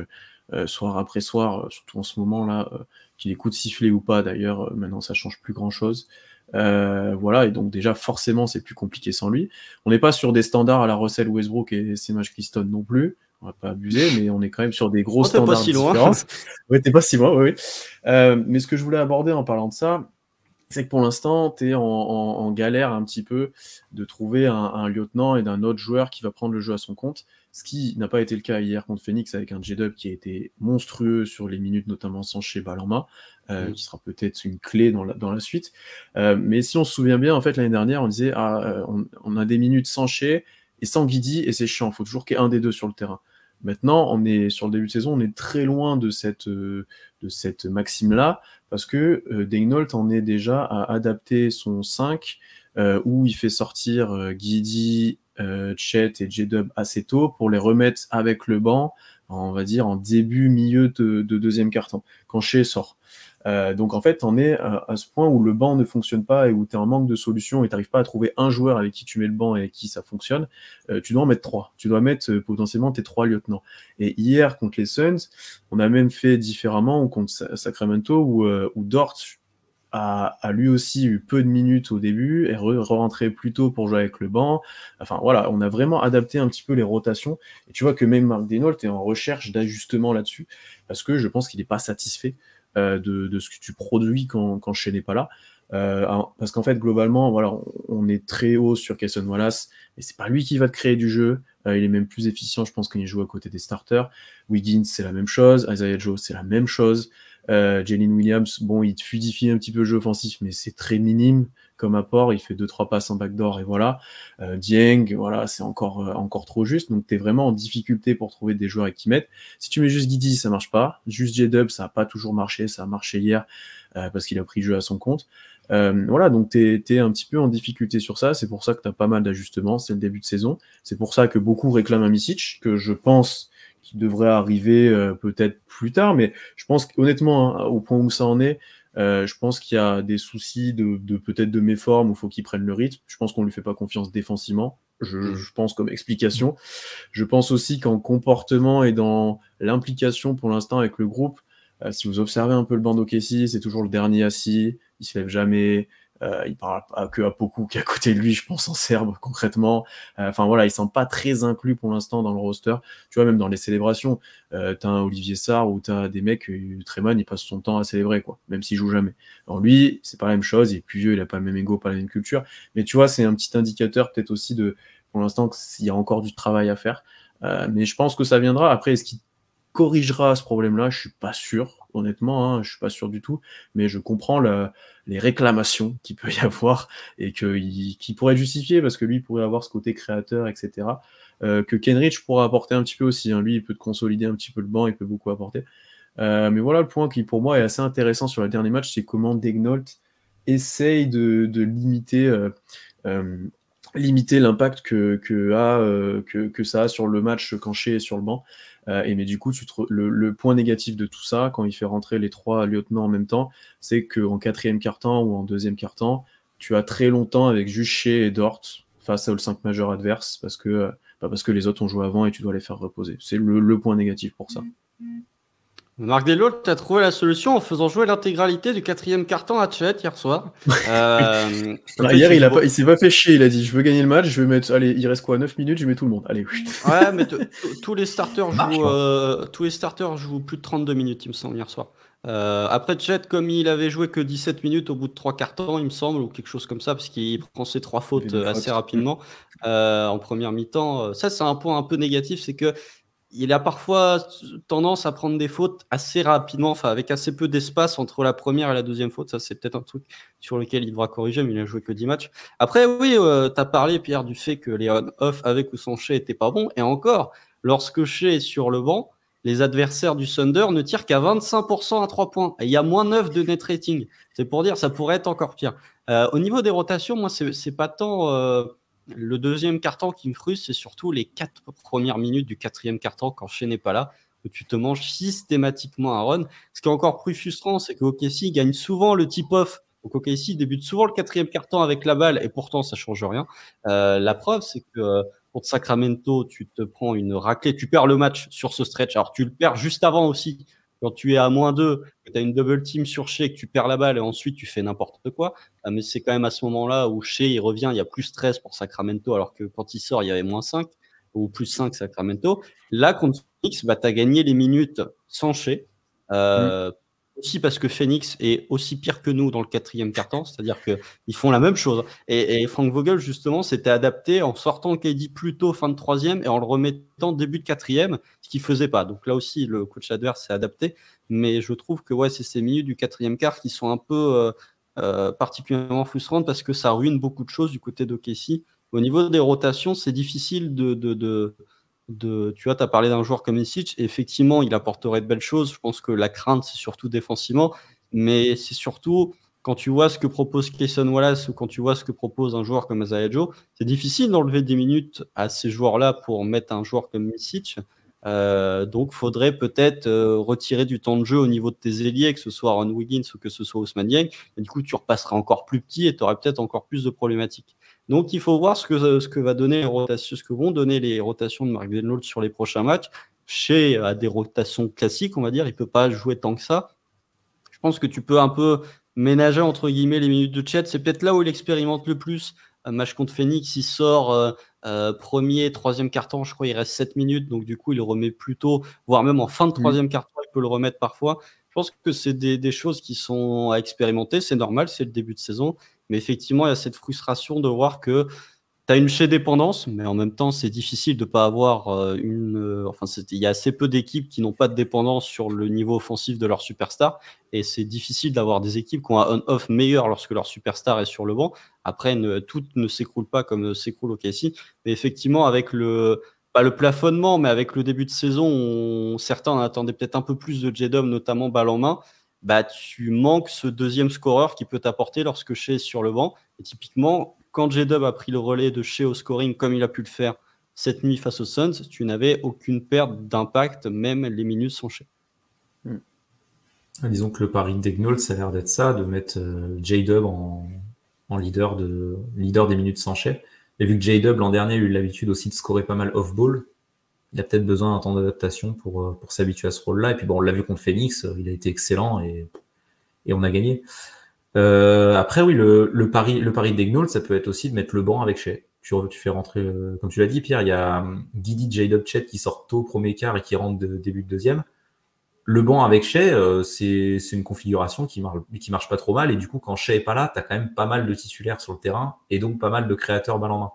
soir après soir, surtout en ce moment-là, qu'il écoute siffler ou pas, d'ailleurs, maintenant, ça change plus grand-chose. Voilà, et donc déjà, forcément, c'est plus compliqué sans lui. On n'est pas sur des standards à la Russell Westbrook et Semaj Cliston non plus, on va pas abuser, mais on est quand même sur des gros t'es pas standards si loin. différents. Ouais, t'es pas si loin, oui. Mais ce que je voulais aborder en parlant de ça, c'est que pour l'instant, tu es en galère un petit peu de trouver un lieutenant et d'un autre joueur qui va prendre le jeu à son compte, ce qui n'a pas été le cas hier contre Phoenix avec un J-Dub qui a été monstrueux sur les minutes, notamment sans Shea balle en main, qui sera peut-être une clé dans la suite. Mais si on se souvient bien, en fait, l'année dernière, on disait on a des minutes sans Shea et sans Giddey, et c'est chiant, il faut toujours qu'il y ait un des deux sur le terrain. Maintenant, on est sur le début de saison, on est très loin de cette maxime-là, parce que Daigneault en est déjà à adapter son 5, où il fait sortir Giddey, Chet et J-Dub assez tôt pour les remettre avec le banc, on va dire en milieu de deuxième quart-temps, quand Shea sort. Donc en fait, on est à ce point où le banc ne fonctionne pas et où tu es en manque de solutions et tu n'arrives pas à trouver un joueur avec qui tu mets le banc et avec qui ça fonctionne. Tu dois en mettre 3. Tu dois mettre potentiellement tes 3 lieutenants. Et hier, contre les Suns, on a même fait différemment, ou contre Sacramento, où Dort a lui aussi eu peu de minutes au début et rentré plus tôt pour jouer avec le banc. Enfin voilà, on a vraiment adapté un petit peu les rotations. Et tu vois que même Mark Daigneault est en recherche d'ajustement là-dessus, parce que je pense qu'il n'est pas satisfait de ce que tu produis quand Shea n'est pas là. Parce qu'en fait, globalement, voilà, on est très haut sur Cason Wallace, et c'est pas lui qui va te créer du jeu. Il est même plus efficient, je pense, quand il joue à côté des starters. Wiggins, c'est la même chose. Isaiah Joe, c'est la même chose. Jalen Williams, bon, il te fluidifie un petit peu le jeu offensif, mais c'est très minime comme apport. Il fait 2-3 passes en backdoor et voilà. Dieng, voilà, c'est encore trop juste. Donc, tu es vraiment en difficulté pour trouver des joueurs avec qui mettre. Si tu mets juste Giddey, ça marche pas. Juste J-Dub, ça n'a pas toujours marché. Ça a marché hier parce qu'il a pris le jeu à son compte. Voilà, donc t'es un petit peu en difficulté sur ça, c'est pour ça que t'as pas mal d'ajustements, c'est le début de saison, c'est pour ça que beaucoup réclament un Micic, que je pense qu'il devrait arriver peut-être plus tard, mais je pense honnêtement, hein, au point où ça en est, je pense qu'il y a des soucis de peut-être de méforme, où il faut qu'il prenne le rythme, je pense qu'on lui fait pas confiance défensivement, je pense comme explication, je pense aussi qu'en comportement et dans l'implication pour l'instant avec le groupe, si vous observez un peu le banc d'OKC, c'est toujours le dernier assis, il se lève jamais, il parle que à Poku qui est à côté de lui, je pense en serbe concrètement. Enfin voilà, il sent pas très inclus pour l'instant dans le roster. Tu vois, même dans les célébrations, t'as un Olivier Sarr ou t'as des mecs, Treman, il passe son temps à célébrer, quoi, même s'il joue jamais. Alors lui, c'est pas la même chose, il est plus vieux, il a pas le même ego, pas la même culture, mais tu vois, c'est un petit indicateur peut-être aussi pour l'instant, qu'il y a encore du travail à faire. Mais je pense que ça viendra. Après, est-ce qu'il corrigera ce problème-là? Je suis pas sûr, honnêtement, hein, je suis pas sûr du tout, mais je comprends les réclamations qu'il peut y avoir et qui pourrait être justifié parce que lui pourrait avoir ce côté créateur, etc. Que Kenrich pourra apporter un petit peu aussi, hein. Lui, il peut te consolider un petit peu le banc, il peut beaucoup apporter. Mais voilà le point qui, pour moi, est assez intéressant sur le dernier match, c'est comment Daigneault essaye de limiter l'impact que ça a sur le match quand Shea est sur le banc. Mais du coup, le point négatif de tout ça, quand il fait rentrer les 3 lieutenants en même temps, c'est qu'en 4e quart-temps ou en 2e quart-temps, tu as très longtemps avec juste Shea et Dort face au 5 majeur adverse, parce que les autres ont joué avant et tu dois les faire reposer. C'est le point négatif pour ça. Mark Daigneault a trouvé la solution en faisant jouer l'intégralité du 4e quart-temps à Chet hier soir. Hier, il s'est pas fait chier, il a dit je veux gagner le match, je vais mettre, allez, il reste quoi, 9 minutes, je mets tout le monde. Allez. Ouais, mais tous les starters jouent plus de 32 minutes, il me semble, hier soir. Après Chet, comme il avait joué que 17 minutes au bout de 3 quarts-temps, il me semble, ou quelque chose comme ça, parce qu'il prend ses 3 fautes assez rapidement en première mi-temps. Ça, c'est un point un peu négatif, c'est que il a parfois tendance à prendre des fautes assez rapidement, enfin avec assez peu d'espace entre la première et la deuxième faute. Ça, c'est peut-être un truc sur lequel il devra corriger, mais il a joué que 10 matchs. Après, oui, tu as parlé, Pierre, du fait que les on-off avec ou sans Shea n'étaient pas bons. Et encore, lorsque Shea est sur le banc, les adversaires du Thunder ne tirent qu'à 25% à 3 points. Et il y a moins 9 de net rating. C'est pour dire, ça pourrait être encore pire. Au niveau des rotations, moi, c'est pas tant le deuxième quart-temps qui me frustre, c'est surtout les 4 premières minutes du quatrième quart-temps quand Shea n'est pas là, où tu te manges systématiquement un run. Ce qui est encore plus frustrant, c'est que OKC gagne souvent le tip-off. Donc OKC débute souvent le quatrième quart-temps avec la balle, et pourtant ça change rien. La preuve, c'est que contre Sacramento, tu te prends une raclée, tu perds le match sur ce stretch. Alors tu le perds juste avant aussi, quand tu es à -2, que tu as une double team sur Shea, que tu perds la balle et ensuite tu fais n'importe quoi. Mais c'est quand même à ce moment-là où Shea il revient, il y a plus 13 pour Sacramento, alors que quand il sort, il y avait -5 ou +5 Sacramento. Là, contre Phoenix, bah, tu as gagné les minutes sans Shea. Aussi parce que Phoenix est aussi pire que nous dans le quatrième quart-temps, c'est-à-dire qu'ils font la même chose. Et Frank Vogel, justement, s'était adapté en sortant KD plus tôt fin de troisième et en le remettant début de quatrième, ce qu'il ne faisait pas. Donc là aussi, le coach adverse s'est adapté. Mais je trouve que ouais, c'est ces minutes du quatrième quart qui sont un peu particulièrement frustrantes parce que ça ruine beaucoup de choses du côté d'OKC. Au niveau des rotations, c'est difficile tu vois, tu as parlé d'un joueur comme Isic, et effectivement, il apporterait de belles choses. Je pense que la crainte, c'est surtout défensivement, mais c'est surtout quand tu vois ce que propose Cason Wallace ou quand tu vois ce que propose un joueur comme Isaiah Joe, c'est difficile d'enlever des minutes à ces joueurs-là pour mettre un joueur comme Isic. Donc, faudrait peut-être retirer du temps de jeu au niveau de tes ailiers, que ce soit Aaron Wiggins ou que ce soit Ousmane Dieng. Et du coup, tu repasseras encore plus petit et tu auras peut-être encore plus de problématiques. Donc, il faut voir ce que va donner les rotations, ce que vont donner les rotations de Mark Daigneault sur les prochains matchs. Shea a des rotations classiques, on va dire. Il peut pas jouer tant que ça. Je pense que tu peux un peu ménager, entre guillemets, les minutes de Chet. C'est peut-être là où il expérimente le plus. Un match contre Phoenix, il sort premier, troisième quart-temps, je crois, il reste 7 minutes. Donc, du coup, il le remet plus tôt, voire même en fin de troisième quart-temps, il peut le remettre parfois. Je pense que c'est des choses qui sont à expérimenter. C'est normal, c'est le début de saison. Mais effectivement, il y a cette frustration de voir que tu as une Shea dépendance, mais en même temps, c'est difficile de ne pas avoir il y a assez peu d'équipes qui n'ont pas de dépendance sur le niveau offensif de leur superstar. Et c'est difficile d'avoir des équipes qui ont un on-off meilleur lorsque leur superstar est sur le banc. Après, tout ne s'écroule pas comme s'écroule OKC. Mais effectivement, avec pas le plafonnement, mais avec le début de saison, certains en attendaient peut-être un peu plus de J-Dub, notamment balle en main. Bah, tu manques ce deuxième scoreur qui peut t'apporter lorsque Shea est sur le banc. Et typiquement, quand J-Dub a pris le relais de Shea au scoring comme il a pu le faire cette nuit face aux Suns, tu n'avais aucune perte d'impact, même les minutes sans Shea. Disons que le pari de Daigneault, ça a l'air d'être ça, de mettre J-Dub en leader des minutes sans Shea. Et vu que J-Dub l'an dernier a eu l'habitude aussi de scorer pas mal off-ball, il a peut-être besoin d'un temps d'adaptation pour s'habituer à ce rôle-là. Et puis bon, on l'a vu contre Phoenix, il a été excellent et on a gagné. Après, oui, le pari de Daigneault, ça peut être aussi de mettre le banc avec Shea. Tu fais rentrer, comme tu l'as dit, Pierre, il y a Giddey, J-Dub, Chet qui sortent tôt premier quart et qui rentrent début de deuxième. Le banc avec Shea, c'est une configuration qui marche pas trop mal. Et du coup, quand Shea est pas là, tu as quand même pas mal de titulaires sur le terrain et donc pas mal de créateurs balle en main.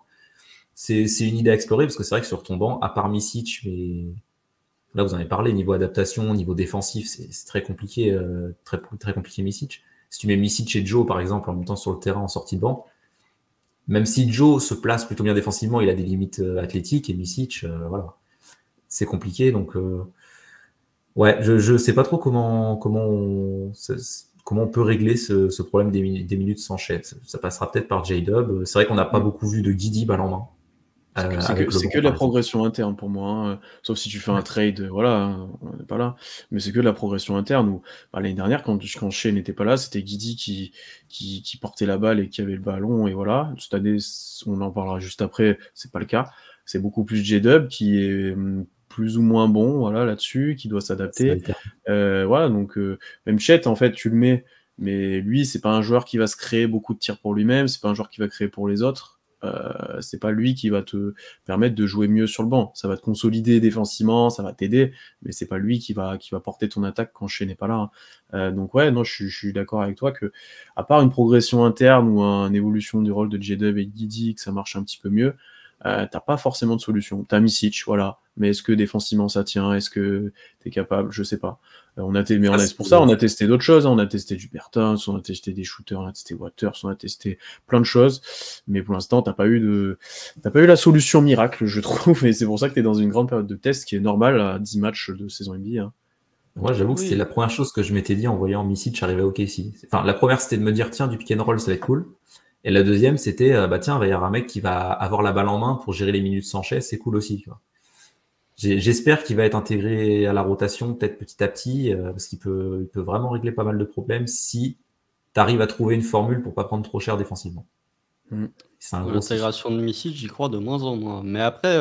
C'est une idée à explorer parce que c'est vrai que sur ton banc, à part Micic, mais là vous en avez parlé, niveau adaptation, niveau défensif, c'est très compliqué, très compliqué Micic. Si tu mets Micic et Joe par exemple en même temps sur le terrain en sortie de banc, même si Joe se place plutôt bien défensivement, il a des limites athlétiques et Micic, voilà, c'est compliqué. Donc ouais, je sais pas trop comment on peut régler ce problème des minutes sans Shea. Ça passera peut-être par J-Dub. C'est vrai qu'on n'a pas beaucoup vu de Giddey balle en main. C'est que de la progression interne pour moi, hein. Sauf si tu fais un trade, voilà, hein, on n'est pas là. Mais c'est que de la progression interne où l'année dernière, quand Shea n'était pas là, c'était Giddey qui portait la balle et qui avait le ballon, et voilà. Cette année, on en parlera juste après, c'est pas le cas. C'est beaucoup plus J-Dub qui est plus ou moins bon, voilà, là-dessus, qui doit s'adapter. Voilà, donc même Chet, en fait, tu le mets, mais lui, c'est pas un joueur qui va se créer beaucoup de tirs pour lui-même, c'est pas un joueur qui va créer pour les autres. C'est pas lui qui va te permettre de jouer mieux sur le banc. Ça va te consolider défensivement, ça va t'aider, mais c'est pas lui qui va porter ton attaque quand Shea n'est pas là, hein. Donc ouais, non, je suis d'accord avec toi que, à part une progression interne ou une évolution du rôle de J-Dub et Giddey, que ça marche un petit peu mieux, t'as pas forcément de solution. T'as Micic, voilà. mais est-ce que défensivement ça tient? Est-ce que tu es capable? Je sais pas. C'est pour ça, on a testé d'autres choses, hein. On a testé du Bertens, on a testé des shooters, on a testé Waters, on a testé plein de choses, mais pour l'instant, t'as pas eu la solution miracle, je trouve, et c'est pour ça que tu es dans une grande période de test qui est normale à 10 matchs de saison NBA, hein. Moi, j'avoue que c'était la première chose que je m'étais dit en voyant Micic arriver au OKC. Enfin, la première, c'était de me dire, tiens, du pick and roll, ça va être cool. Et la deuxième, c'était, tiens, il va y avoir un mec qui va avoir la balle en main pour gérer les minutes sans chais, c'est cool aussi, tu vois. J'espère qu'il va être intégré à la rotation peut-être petit à petit, parce qu'il peut vraiment régler pas mal de problèmes si tu arrives à trouver une formule pour pas prendre trop cher défensivement. C'est un gros l'intégration de Micic, j'y crois de moins en moins. Mais après,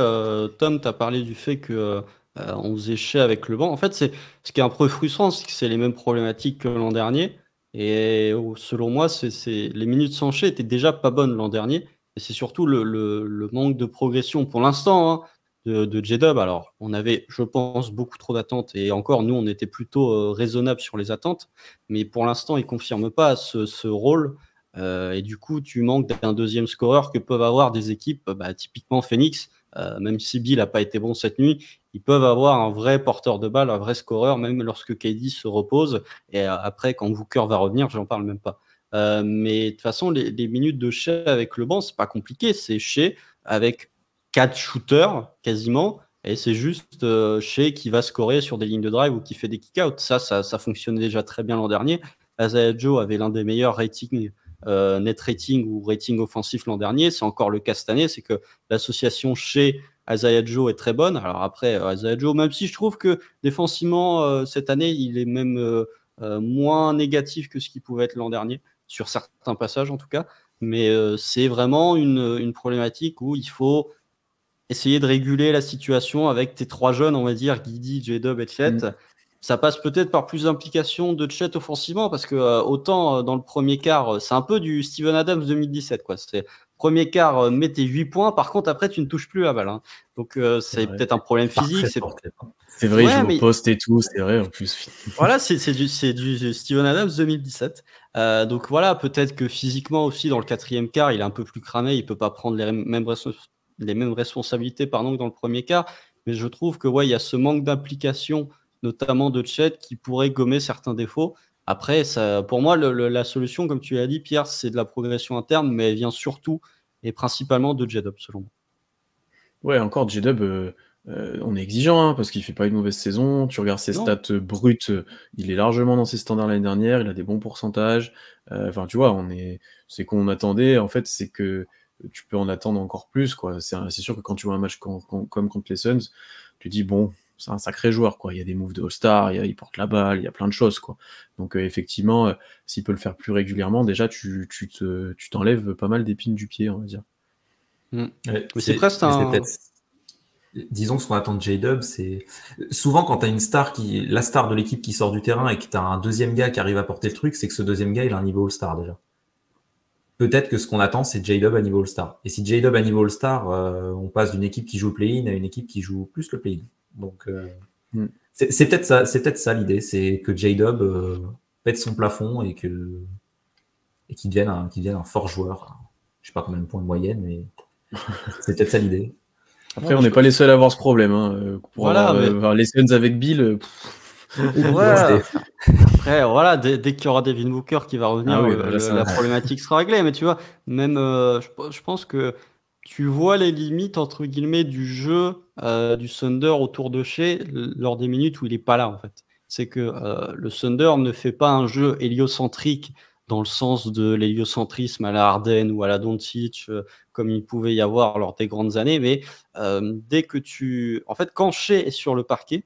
Tom, tu as parlé du fait que on faisait chier avec le banc. En fait, ce qui est un peu frustrant, c'est que c'est les mêmes problématiques que l'an dernier. Et selon moi, les minutes sans chais étaient déjà pas bonnes l'an dernier. Et c'est surtout le manque de progression pour l'instant, hein, de J-Dub. Alors, on avait, je pense, beaucoup trop d'attentes. Et encore, nous, on était plutôt raisonnable sur les attentes. Mais pour l'instant, il ne confirme pas ce rôle. Et du coup, tu manques d'un deuxième scoreur que peuvent avoir des équipes, typiquement Phoenix. Même si Bill n'a pas été bon cette nuit, ils peuvent avoir un vrai porteur de balle, un vrai scoreur, même lorsque KD se repose. Et après, quand Booker va revenir, j'en parle même pas. Mais de toute façon, les minutes de Shai avec le banc, c'est pas compliqué. C'est Shai avec 4 shooters quasiment. Et c'est juste Shai qui va scorer sur des lignes de drive ou qui fait des kick-outs. Ça fonctionnait déjà très bien l'an dernier. Isaiah Joe avait l'un des meilleurs ratings, net rating ou rating offensif l'an dernier. C'est encore le cas cette année. C'est que l'association Shai Isaiah Joe est très bonne. Alors après, Isaiah Joe, même si je trouve que défensivement, cette année, il est même moins négatif que ce qu'il pouvait être l'an dernier, sur certains passages en tout cas. Mais c'est vraiment une problématique où il faut essayer de réguler la situation avec tes 3 jeunes, on va dire, Giddey, J-Dub et Chet. Ça passe peut-être par plus d'implication de Chet offensivement, parce que autant dans le premier quart, c'est un peu du Steven Adams 2017, quoi. C'est premier quart, mets tes 8 points, par contre après tu ne touches plus la balle, hein. Donc c'est peut-être un problème physique. C'est vrai, il joue au poste et tout, c'est vrai en plus. Voilà, c'est du Steven Adams 2017. Donc voilà, peut-être que physiquement aussi dans le quatrième quart, il est un peu plus cramé, il peut pas prendre les mêmes responsabilités que dans le premier quart. Mais je trouve que il y a ce manque d'implication, notamment de Chet, qui pourrait gommer certains défauts. Après, pour moi, la solution, comme tu l'as dit, Pierre, c'est de la progression interne, mais elle vient surtout et principalement de J-Dub, selon moi. Ouais, encore J-Dub, on est exigeant, hein, parce qu'il fait pas une mauvaise saison. Tu regardes ses stats brutes, il est largement dans ses standards l'année dernière, il a des bons pourcentages. Enfin, tu vois, c'est qu'on attendait, en fait, c'est que tu peux en attendre encore plus, quoi. C'est sûr que quand tu vois un match comme contre les Suns, tu dis, bon, c'est un sacré joueur, quoi. Il y a des moves de All-Star, il porte la balle, il y a plein de choses, quoi. Donc, effectivement, s'il peut le faire plus régulièrement, déjà, tu t'enlèves pas mal d'épines du pied, on va dire. C'est presque disons que ce qu'on attend de J-Dub, c'est souvent quand tu as une star la star de l'équipe qui sort du terrain et que tu as un deuxième gars qui arrive à porter le truc, c'est que ce deuxième gars, il a un niveau All-Star déjà. Peut-être que ce qu'on attend, c'est J-Dub à niveau All-Star. Et si J-Dub à niveau All-Star, on passe d'une équipe qui joue le play-in à une équipe qui joue plus le play-in. Donc, c'est peut-être ça l'idée, c'est que J-Dub pète son plafond et qu'il devienne un fort joueur. Je sais pas combien de points de moyenne, mais c'est peut-être ça l'idée. Après, on n'est pas les seuls à avoir ce problème, hein. Les Suns avec Bill. Après, dès qu'il y aura Devin Booker qui va revenir, la problématique sera réglée. Mais tu vois, même je pense que tu vois les limites, entre guillemets, du jeu du Thunder autour de Shai lors des minutes où il n'est pas là, en fait. C'est que le Thunder ne fait pas un jeu héliocentrique dans le sens de l'héliocentrisme à la Harden ou à la Doncic, comme il pouvait y avoir lors des grandes années. Mais dès que en fait, quand Shai est sur le parquet,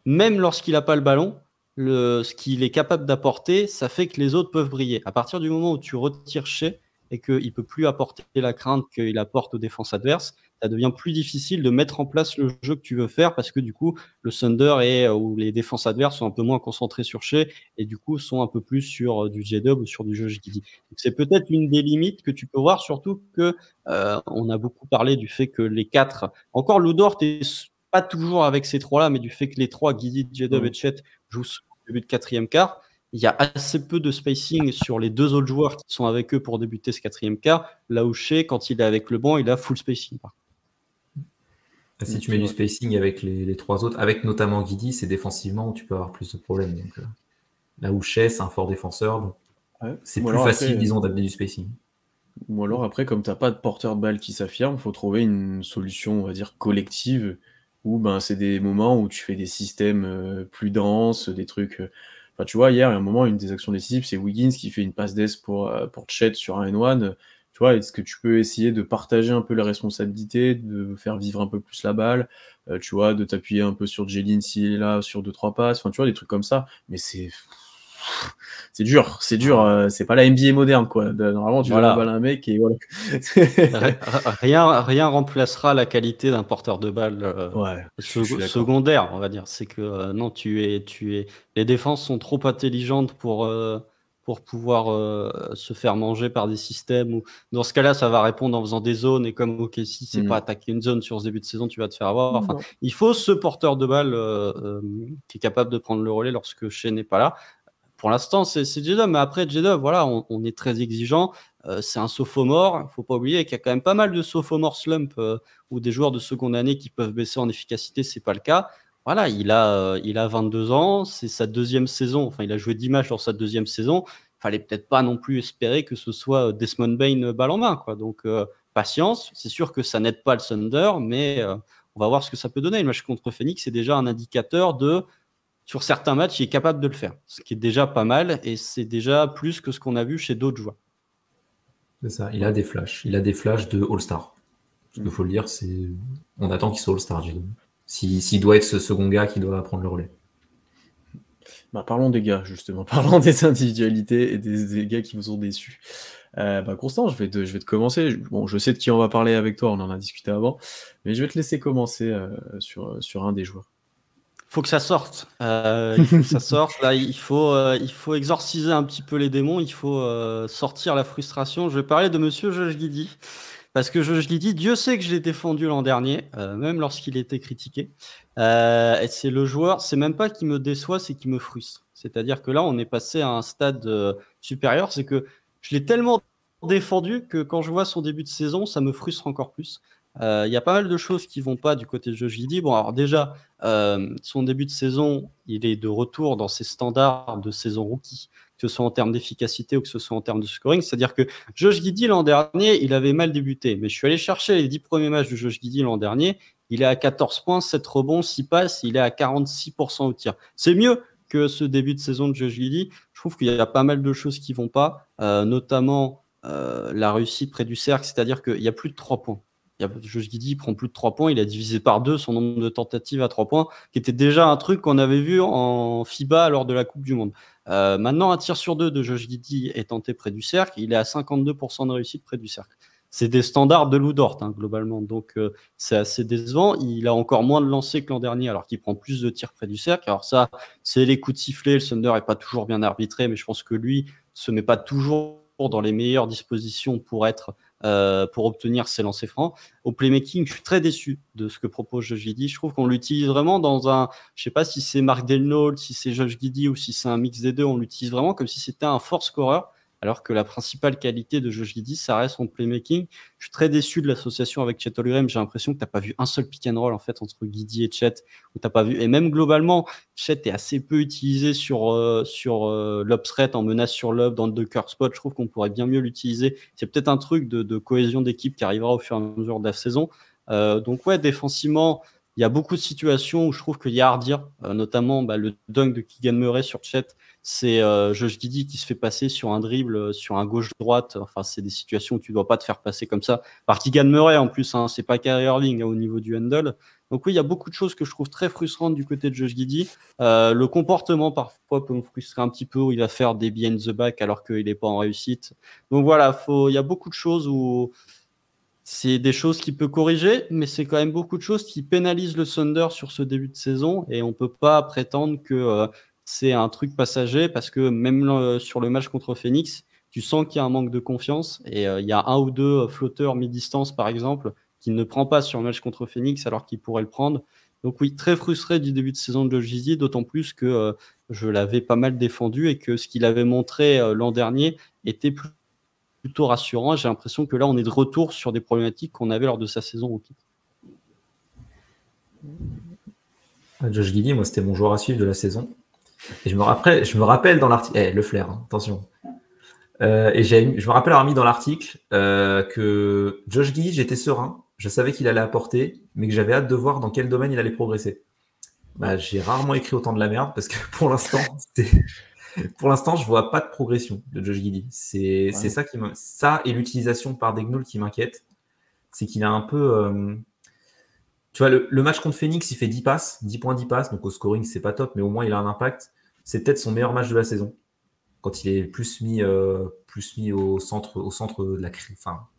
même lorsqu'il n'a pas le ballon, ce qu'il est capable d'apporter, ça fait que les autres peuvent briller. À partir du moment où tu retires Shai et qu'il ne peut plus apporter la crainte qu'il apporte aux défenses adverses, ça devient plus difficile de mettre en place le jeu que tu veux faire, parce que du coup, le Thunder ou les défenses adverses sont un peu moins concentrées sur Shai et du coup sont un peu plus sur du J-Dub ou sur du jeu Giddey. C'est peut-être une des limites que tu peux voir, surtout que on a beaucoup parlé du fait que les 4, encore Lou Dort est pas toujours avec ces 3-là, mais du fait que les 3, Giddey, J-Dub et Chet, jouent au début de quatrième quart, il y a assez peu de spacing sur les 2 autres joueurs qui sont avec eux pour débuter ce quatrième quart, là où Shai, quand il est avec le banc, il a full spacing. Si tu mets du spacing avec les trois autres, avec notamment Guidi, c'est défensivement où tu peux avoir plus de problèmes. Donc, là où Shea, c'est un fort défenseur, donc c'est plus facile, disons, d'amener du spacing. Ou alors après, comme tu n'as pas de porteur de balle qui s'affirme, il faut trouver une solution, on va dire, collective, où c'est des moments où tu fais des systèmes plus denses, des trucs... Enfin, tu vois, hier, il y a un moment, une des actions décisives, c'est Wiggins qui fait une passe d'ess pour Chet sur un N1. Tu vois, est-ce que tu peux essayer de partager un peu les responsabilités, de faire vivre un peu plus la balle, tu vois, de t'appuyer un peu sur Jalen s'il est là, sur 2-3 passes, enfin, tu vois, des trucs comme ça. Mais c'est dur, c'est pas la NBA moderne, quoi. Normalement, tu donnes la balle à un mec et voilà. Rien remplacera la qualité d'un porteur de balle secondaire, on va dire. C'est que non, les défenses sont trop intelligentes pour pouvoir se faire manger par des systèmes. Ou dans ce cas-là, ça va répondre en faisant des zones. Et comme si c'est pas attaquer une zone sur ce début de saison, tu vas te faire avoir. Enfin, il faut ce porteur de balle qui est capable de prendre le relais lorsque Shea n'est pas là. Pour l'instant, c'est J-Dub, mais après J-Dub, voilà, on est très exigeant. C'est un sophomore. Il ne faut pas oublier qu'il y a quand même pas mal de sophomore slump ou des joueurs de seconde année qui peuvent baisser en efficacité. Ce n'est pas le cas. Voilà, il a 22 ans. C'est sa deuxième saison. Enfin, il a joué 10 matchs dans sa deuxième saison. Il fallait peut-être pas non plus espérer que ce soit Desmond Bane balle en main, quoi. Donc, patience. C'est sûr que ça n'aide pas le Thunder, mais on va voir ce que ça peut donner. Le match contre Phoenix, c'est déjà un indicateur de... Sur certains matchs, il est capable de le faire, ce qui est déjà pas mal, et c'est déjà plus que ce qu'on a vu chez d'autres joueurs. C'est ça, il a des flashs. Il a des flashs de All-Star. Il faut le dire, on attend qu'il soit All-Star, Jalen. S'il doit être ce second gars qui doit prendre le relais. Parlons des gars, justement. Parlons des individualités et des gars qui vous ont déçus. Constant, je vais te commencer. Bon, je sais de qui on va parler avec toi, on en a discuté avant, mais je vais te laisser commencer sur un des joueurs. Faut que ça sorte. Il faut que ça sorte. Là, il faut exorciser un petit peu les démons. Il faut sortir la frustration. Je vais parler de Monsieur Josh Giddey. Parce que Josh Giddey, Dieu sait que je l'ai défendu l'an dernier, même lorsqu'il était critiqué. Et c'est le joueur, c'est même pas qu'il me déçoit, c'est qu'il me frustre. C'est-à-dire que là, on est passé à un stade supérieur. C'est que je l'ai tellement défendu que quand je vois son début de saison, ça me frustre encore plus. Il y a pas mal de choses qui vont pas du côté de Josh Giddey. Bon, alors déjà, son début de saison, il est de retour dans ses standards de saison rookie, que ce soit en termes d'efficacité ou que ce soit en termes de scoring. C'est-à-dire que Josh Giddey, l'an dernier, il avait mal débuté. Mais je suis allé chercher les 10 premiers matchs de Josh Giddey l'an dernier. Il est à 14 points, 7 rebonds, 6 passes. Il est à 46% au tir. C'est mieux que ce début de saison de Josh Giddey. Je trouve qu'il y a pas mal de choses qui vont pas, notamment la réussite près du cercle. C'est-à-dire qu'il y a plus de 3 points. Josh Giddey prend plus de 3 points, il a divisé par 2 son nombre de tentatives à 3 points, qui était déjà un truc qu'on avait vu en FIBA lors de la Coupe du Monde. Maintenant, un tir sur 2 de Josh Giddey est tenté près du cercle, il est à 52% de réussite près du cercle. C'est des standards de Lou Dort, globalement, donc c'est assez décevant. Il a encore moins de lancers que l'an dernier, alors qu'il prend plus de tirs près du cercle. Alors ça, c'est les coups de sifflet, le Thunder n'est pas toujours bien arbitré, mais je pense que lui se met pas toujours dans les meilleures dispositions pour obtenir ses lancers francs. Au playmaking, je suis très déçu de ce que propose Josh Giddey. Je trouve qu'on l'utilise vraiment dans un... Je sais pas si c'est Mark Delnault, si c'est Josh Giddey ou si c'est un mix des deux. On l'utilise vraiment comme si c'était un fort scoreur, alors que la principale qualité de Josh Giddey, ça reste son playmaking. Je suis très déçu de l'association avec Chet Holmgren. J'ai l'impression que tu n'as pas vu un seul pick and roll en fait, entre Giddey et Chet. T'as pas vu. Et même globalement, Chet est assez peu utilisé sur lob threat, en menace sur lob, dans le dunker spot. Je trouve qu'on pourrait bien mieux l'utiliser. C'est peut-être un truc de cohésion d'équipe qui arrivera au fur et à mesure de la saison. Donc ouais, défensivement, il y a beaucoup de situations où je trouve qu'il y a à redire, notamment le dunk de Keegan Murray sur Chet. C'est Josh Giddey qui se fait passer sur un dribble, sur un gauche-droite. Enfin, c'est des situations où tu ne dois pas te faire passer comme ça. Par Keegan Murray en plus, c'est pas Kyrie Irving au niveau du handle. Donc oui, il y a beaucoup de choses que je trouve très frustrantes du côté de Josh Giddey. Le comportement parfois peut me frustrer un petit peu, où il va faire des behind the back alors qu'il n'est pas en réussite. Donc voilà, il y a beaucoup de choses où c'est des choses qu'il peut corriger, mais c'est quand même beaucoup de choses qui pénalisent le Thunder sur ce début de saison, et on ne peut pas prétendre que c'est un truc passager, parce que même sur le match contre Phoenix, tu sens qu'il y a un manque de confiance, et il y a un ou deux flotteurs mi-distance par exemple qu'il ne prend pas sur le match contre Phoenix alors qu'il pourrait le prendre. Donc oui, très frustré du début de saison de Josh Giddey, d'autant plus que je l'avais pas mal défendu et que ce qu'il avait montré l'an dernier était plutôt rassurant. J'ai l'impression que là, on est de retour sur des problématiques qu'on avait lors de sa saison rookie. Josh Giddey, moi, c'était mon joueur à suivre de la saison. Et je me rappelle dans l'article, le flair, hein, attention. Je me rappelle avoir mis dans l'article que Josh Giddey, j'étais serein, je savais qu'il allait apporter, mais que j'avais hâte de voir dans quel domaine il allait progresser. J'ai rarement écrit autant de la merde parce que pour l'instant, je vois pas de progression de Josh Giddey. C'est ça et l'utilisation par Daigneault qui m'inquiète. C'est qu'il a un peu. Tu vois, le match contre Phoenix, il fait 10 passes, 10 points, 10 passes. Donc au scoring, c'est pas top, mais au moins il a un impact. C'est peut-être son meilleur match de la saison. Quand il est plus mis au centre de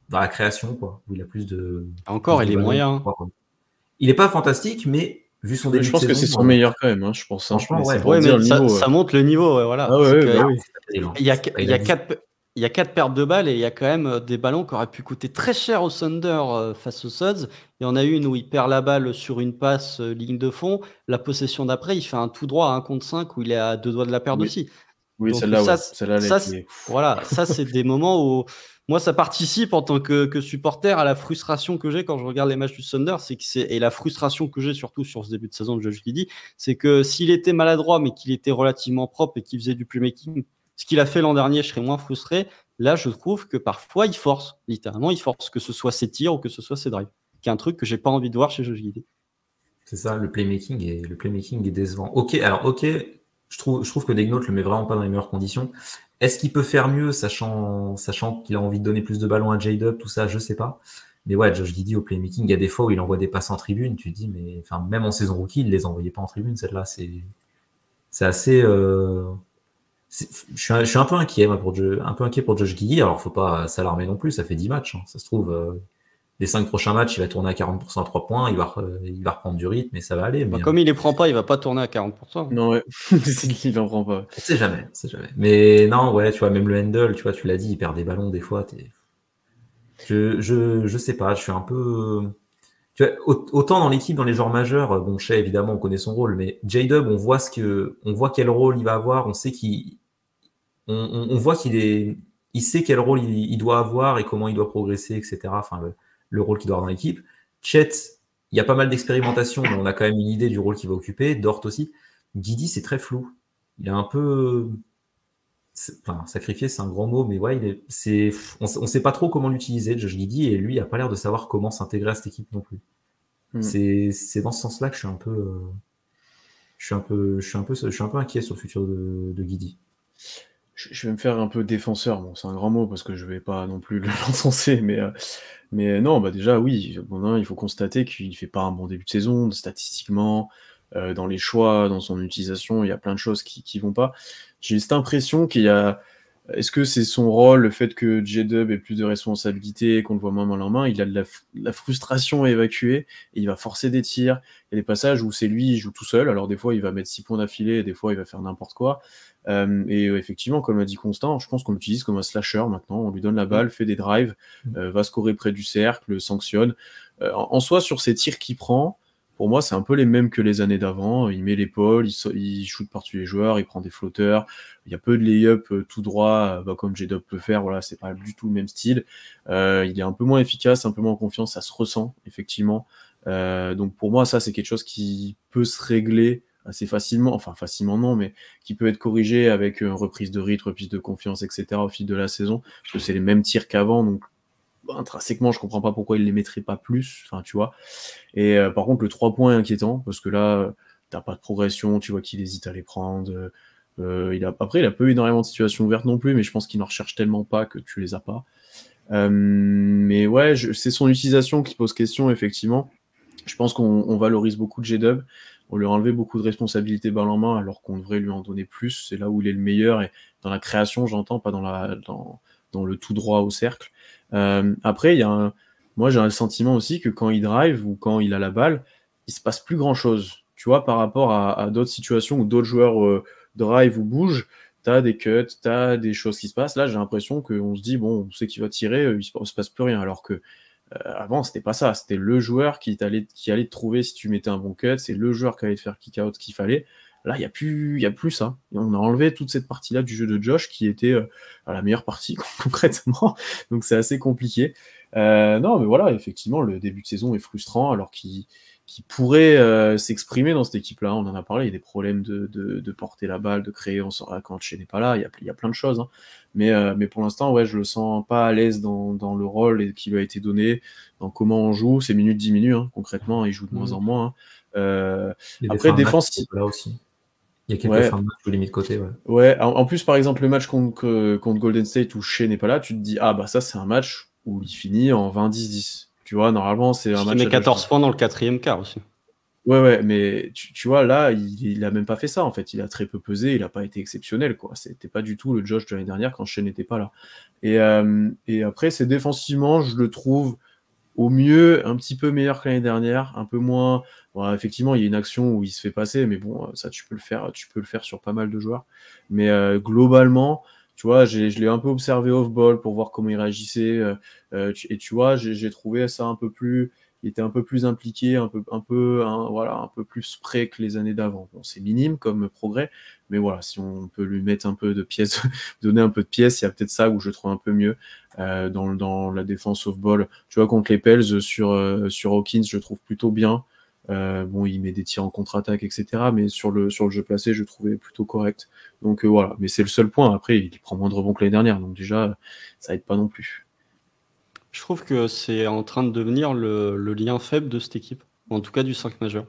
dans la création, quoi, où il a plus de. Encore, plus il de est moyen. Il n'est pas fantastique, mais vu son début Je pense de que saison, c'est son meilleur quand même, hein, je pense. franchement, c'est ouais. pour Ouais, dire mais le ça, niveau. ça monte le niveau, ouais, voilà. Ah ouais, C'est que bah oui. il y a 4 pertes de balles et il y a quand même des ballons qui auraient pu coûter très cher au Thunder face aux Suns. Il y en a une où il perd la balle sur une passe ligne de fond. La possession d'après, il fait un tout droit à 1 contre 5 où il est à 2 doigts de la perdre Oui. aussi. Oui, Donc celle-là, ouais. ça, Celle-là, elle a ça, été- voilà, ça c'est des moments où moi ça participe en tant que supporter à la frustration que j'ai quand je regarde les matchs du Thunder, et la frustration que j'ai surtout sur ce début de saison de Josh Giddey, c'est que s'il était maladroit mais qu'il était relativement propre et qu'il faisait du playmaking, ce qu'il a fait l'an dernier, je serais moins frustré. Là, je trouve que parfois il force, littéralement il force, que ce soit ses tirs ou que ce soit ses drives, qui est un truc que j'ai pas envie de voir chez Josh Giddey. C'est ça, le playmaking est décevant. Ok, je trouve que Daigneault le met vraiment pas dans les meilleures conditions. Est-ce qu'il peut faire mieux, sachant qu'il a envie de donner plus de ballons à J-Dub, tout ça, je sais pas. Mais ouais, Josh Giddey au playmaking, il y a des fois où il envoie des passes en tribune, tu te dis, mais enfin, même en saison rookie, il les envoyait pas en tribune, celle-là, c'est assez. Je suis un peu inquiet, moi, un peu inquiet pour Josh Giddey. Alors, faut pas s'alarmer non plus, ça fait 10 matchs, hein. Ça se trouve, les 5 prochains matchs, il va tourner à 40% à 3 points, il va reprendre du rythme et ça va aller. Mais, Comme il les prend pas, il va pas tourner à 40%. Non, ouais. Il en prend pas. c'est jamais. Mais non, ouais, tu vois, même le handle, tu vois, tu l'as dit, il perd des ballons des fois. Je sais pas, je suis un peu. Tu vois, autant dans l'équipe, dans les joueurs majeurs, bon, Shai, évidemment, on connaît son rôle, mais J-Dub, on voit quel rôle il va avoir, on sait on voit il sait quel rôle il doit avoir et comment il doit progresser, etc. Enfin, le rôle qu'il doit avoir dans l'équipe. Chet, il y a pas mal d'expérimentation, mais on a quand même une idée du rôle qu'il va occuper. Dort aussi. Giddey, c'est très flou. Il est un peu. Sacrifié, c'est un grand mot, mais ouais, on sait pas trop comment l'utiliser, Josh Giddey, et lui, il a pas l'air de savoir comment s'intégrer à cette équipe non plus. C'est dans ce sens-là que je suis un peu inquiet sur le futur de Giddey. Je vais me faire un peu défenseur, bon, c'est un grand mot parce que je vais pas non plus l'encenser, mais non, bah déjà oui, bon, il faut constater qu'il fait pas un bon début de saison, statistiquement, dans les choix, dans son utilisation, il y a plein de choses qui vont pas. J'ai cette impression qu'il y a. Est-ce que c'est son rôle, le fait que J-Dub ait plus de responsabilités, qu'on le voit moins main en main, il a de la frustration à évacuer, et il va forcer des tirs. Il y a des passages où c'est lui, il joue tout seul, alors des fois il va mettre 6 points d'affilée, et des fois il va faire n'importe quoi. Effectivement, comme l'a dit Constant, je pense qu'on l'utilise comme un slasher maintenant, on lui donne la balle, fait des drives, va scorer près du cercle, sanctionne. En soi, sur ces tirs qu'il prend, pour moi, c'est un peu les mêmes que les années d'avant. Il met l'épaule, il shoot par-dessus les joueurs, il prend des flotteurs. Il y a peu de lay-up tout droit, comme J-Dub peut faire. Voilà, c'est pas du tout le même style. Il est un peu moins efficace, un peu moins en confiance. Ça se ressent, effectivement. Donc pour moi, ça, c'est quelque chose qui peut se régler assez facilement. Enfin, facilement non, mais qui peut être corrigé avec reprise de rythme, reprise de confiance, etc. au fil de la saison. Parce que c'est les mêmes tirs qu'avant. Donc intrinsèquement, je comprends pas pourquoi il les mettrait pas plus. Enfin, tu vois. Et par contre, le 3 points est inquiétant parce que là, t'as pas de progression, tu vois qu'il hésite à les prendre. Après, il a pas eu énormément de situations ouvertes non plus, mais je pense qu'il n'en recherche tellement pas que tu les as pas. Mais ouais, c'est son utilisation qui pose question, effectivement. Je pense qu'on valorise beaucoup de J-Dub. On lui a enlevé beaucoup de responsabilités balle en main alors qu'on devrait lui en donner plus. C'est là où il est le meilleur. Et dans la création, j'entends, pas dans le tout droit au cercle. Après, moi, j'ai un sentiment aussi que quand il drive ou quand il a la balle, il se passe plus grand-chose. Tu vois, par rapport à d'autres situations où d'autres joueurs drive ou bougent, t'as des cuts, t'as des choses qui se passent. Là, j'ai l'impression qu'on se dit, bon, on sait qu'il va tirer, il se passe plus rien. Alors que avant, c'était pas ça. C'était le joueur qui allait te trouver si tu mettais un bon cut. C'est le joueur qui allait te faire kick-out qu'il fallait. Là, il n'y a plus ça. Et on a enlevé toute cette partie-là du jeu de Josh qui était la meilleure partie, concrètement. Donc, c'est assez compliqué. Non, mais voilà, effectivement, le début de saison est frustrant alors qu'il pourrait s'exprimer dans cette équipe-là. On en a parlé, il y a des problèmes de porter la balle, de créer, on saura quand Shea n'est pas là, il y a plein de choses. Hein. Mais pour l'instant, ouais, je le sens pas à l'aise dans le rôle qui lui a été donné, dans comment on joue. C'est minute 10 minutes, hein, concrètement, il joue de moins en moins. Hein. Après, défense. Là aussi. Il y a quelques fins de match où il est mis de côté. Ouais, en plus, par exemple, le match contre Golden State où Shea n'est pas là, tu te dis, ah bah ça, c'est un match où il finit en 20-10-10. Tu vois, normalement, c'est un match. Il met 14 points dans le 4e quart aussi. Ouais, mais tu vois, là, il a même pas fait ça, en fait. Il a très peu pesé, il a pas été exceptionnel, quoi. C'était pas du tout le Josh de l'année dernière quand Shea n'était pas là. Et après, c'est défensivement, je le trouve au mieux un petit peu meilleur que l'année dernière, un peu moins. Bon, effectivement, il y a une action où il se fait passer, mais bon, ça tu peux le faire sur pas mal de joueurs. Mais globalement, tu vois, je l'ai un peu observé off-ball pour voir comment il réagissait, et tu vois, j'ai trouvé ça un peu plus. Il était un peu plus impliqué, un peu plus près que les années d'avant. Bon, c'est minime comme progrès, mais voilà, si on peut lui mettre un peu de pièces, donner un peu de pièces, il y a peut-être ça où je trouve un peu mieux dans la défense off-ball. Tu vois, contre les Pels sur Hawkins, je trouve plutôt bien. Bon, il met des tirs en contre-attaque, etc. Mais sur le jeu placé, je trouvais plutôt correct. Donc voilà, mais c'est le seul point. Après, il prend moins de rebonds que l'année dernière, donc déjà, ça aide pas non plus. Je trouve que c'est en train de devenir le lien faible de cette équipe, en tout cas du 5 majeur.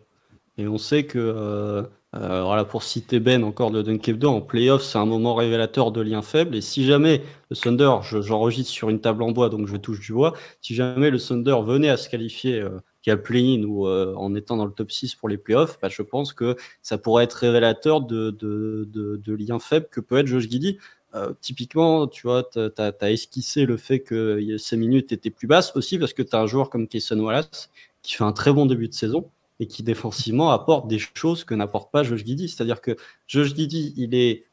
Et on sait que, voilà, pour citer Ben encore de Dunkebdo, en playoff, c'est un moment révélateur de lien faible. Et si jamais le Thunder, j'enregistre sur une table en bois, donc je touche du bois, si jamais le Thunder venait à se qualifier via play-in ou en étant dans le top 6 pour les playoffs, bah, je pense que ça pourrait être révélateur de lien faible que peut être Josh Giddey. Typiquement, tu vois, t'as esquissé le fait que ces minutes étaient plus basses aussi parce que tu as un joueur comme Cason Wallace qui fait un très bon début de saison et qui défensivement apporte des choses que n'apporte pas Josh Giddey. C'est-à-dire que Josh Giddey, il est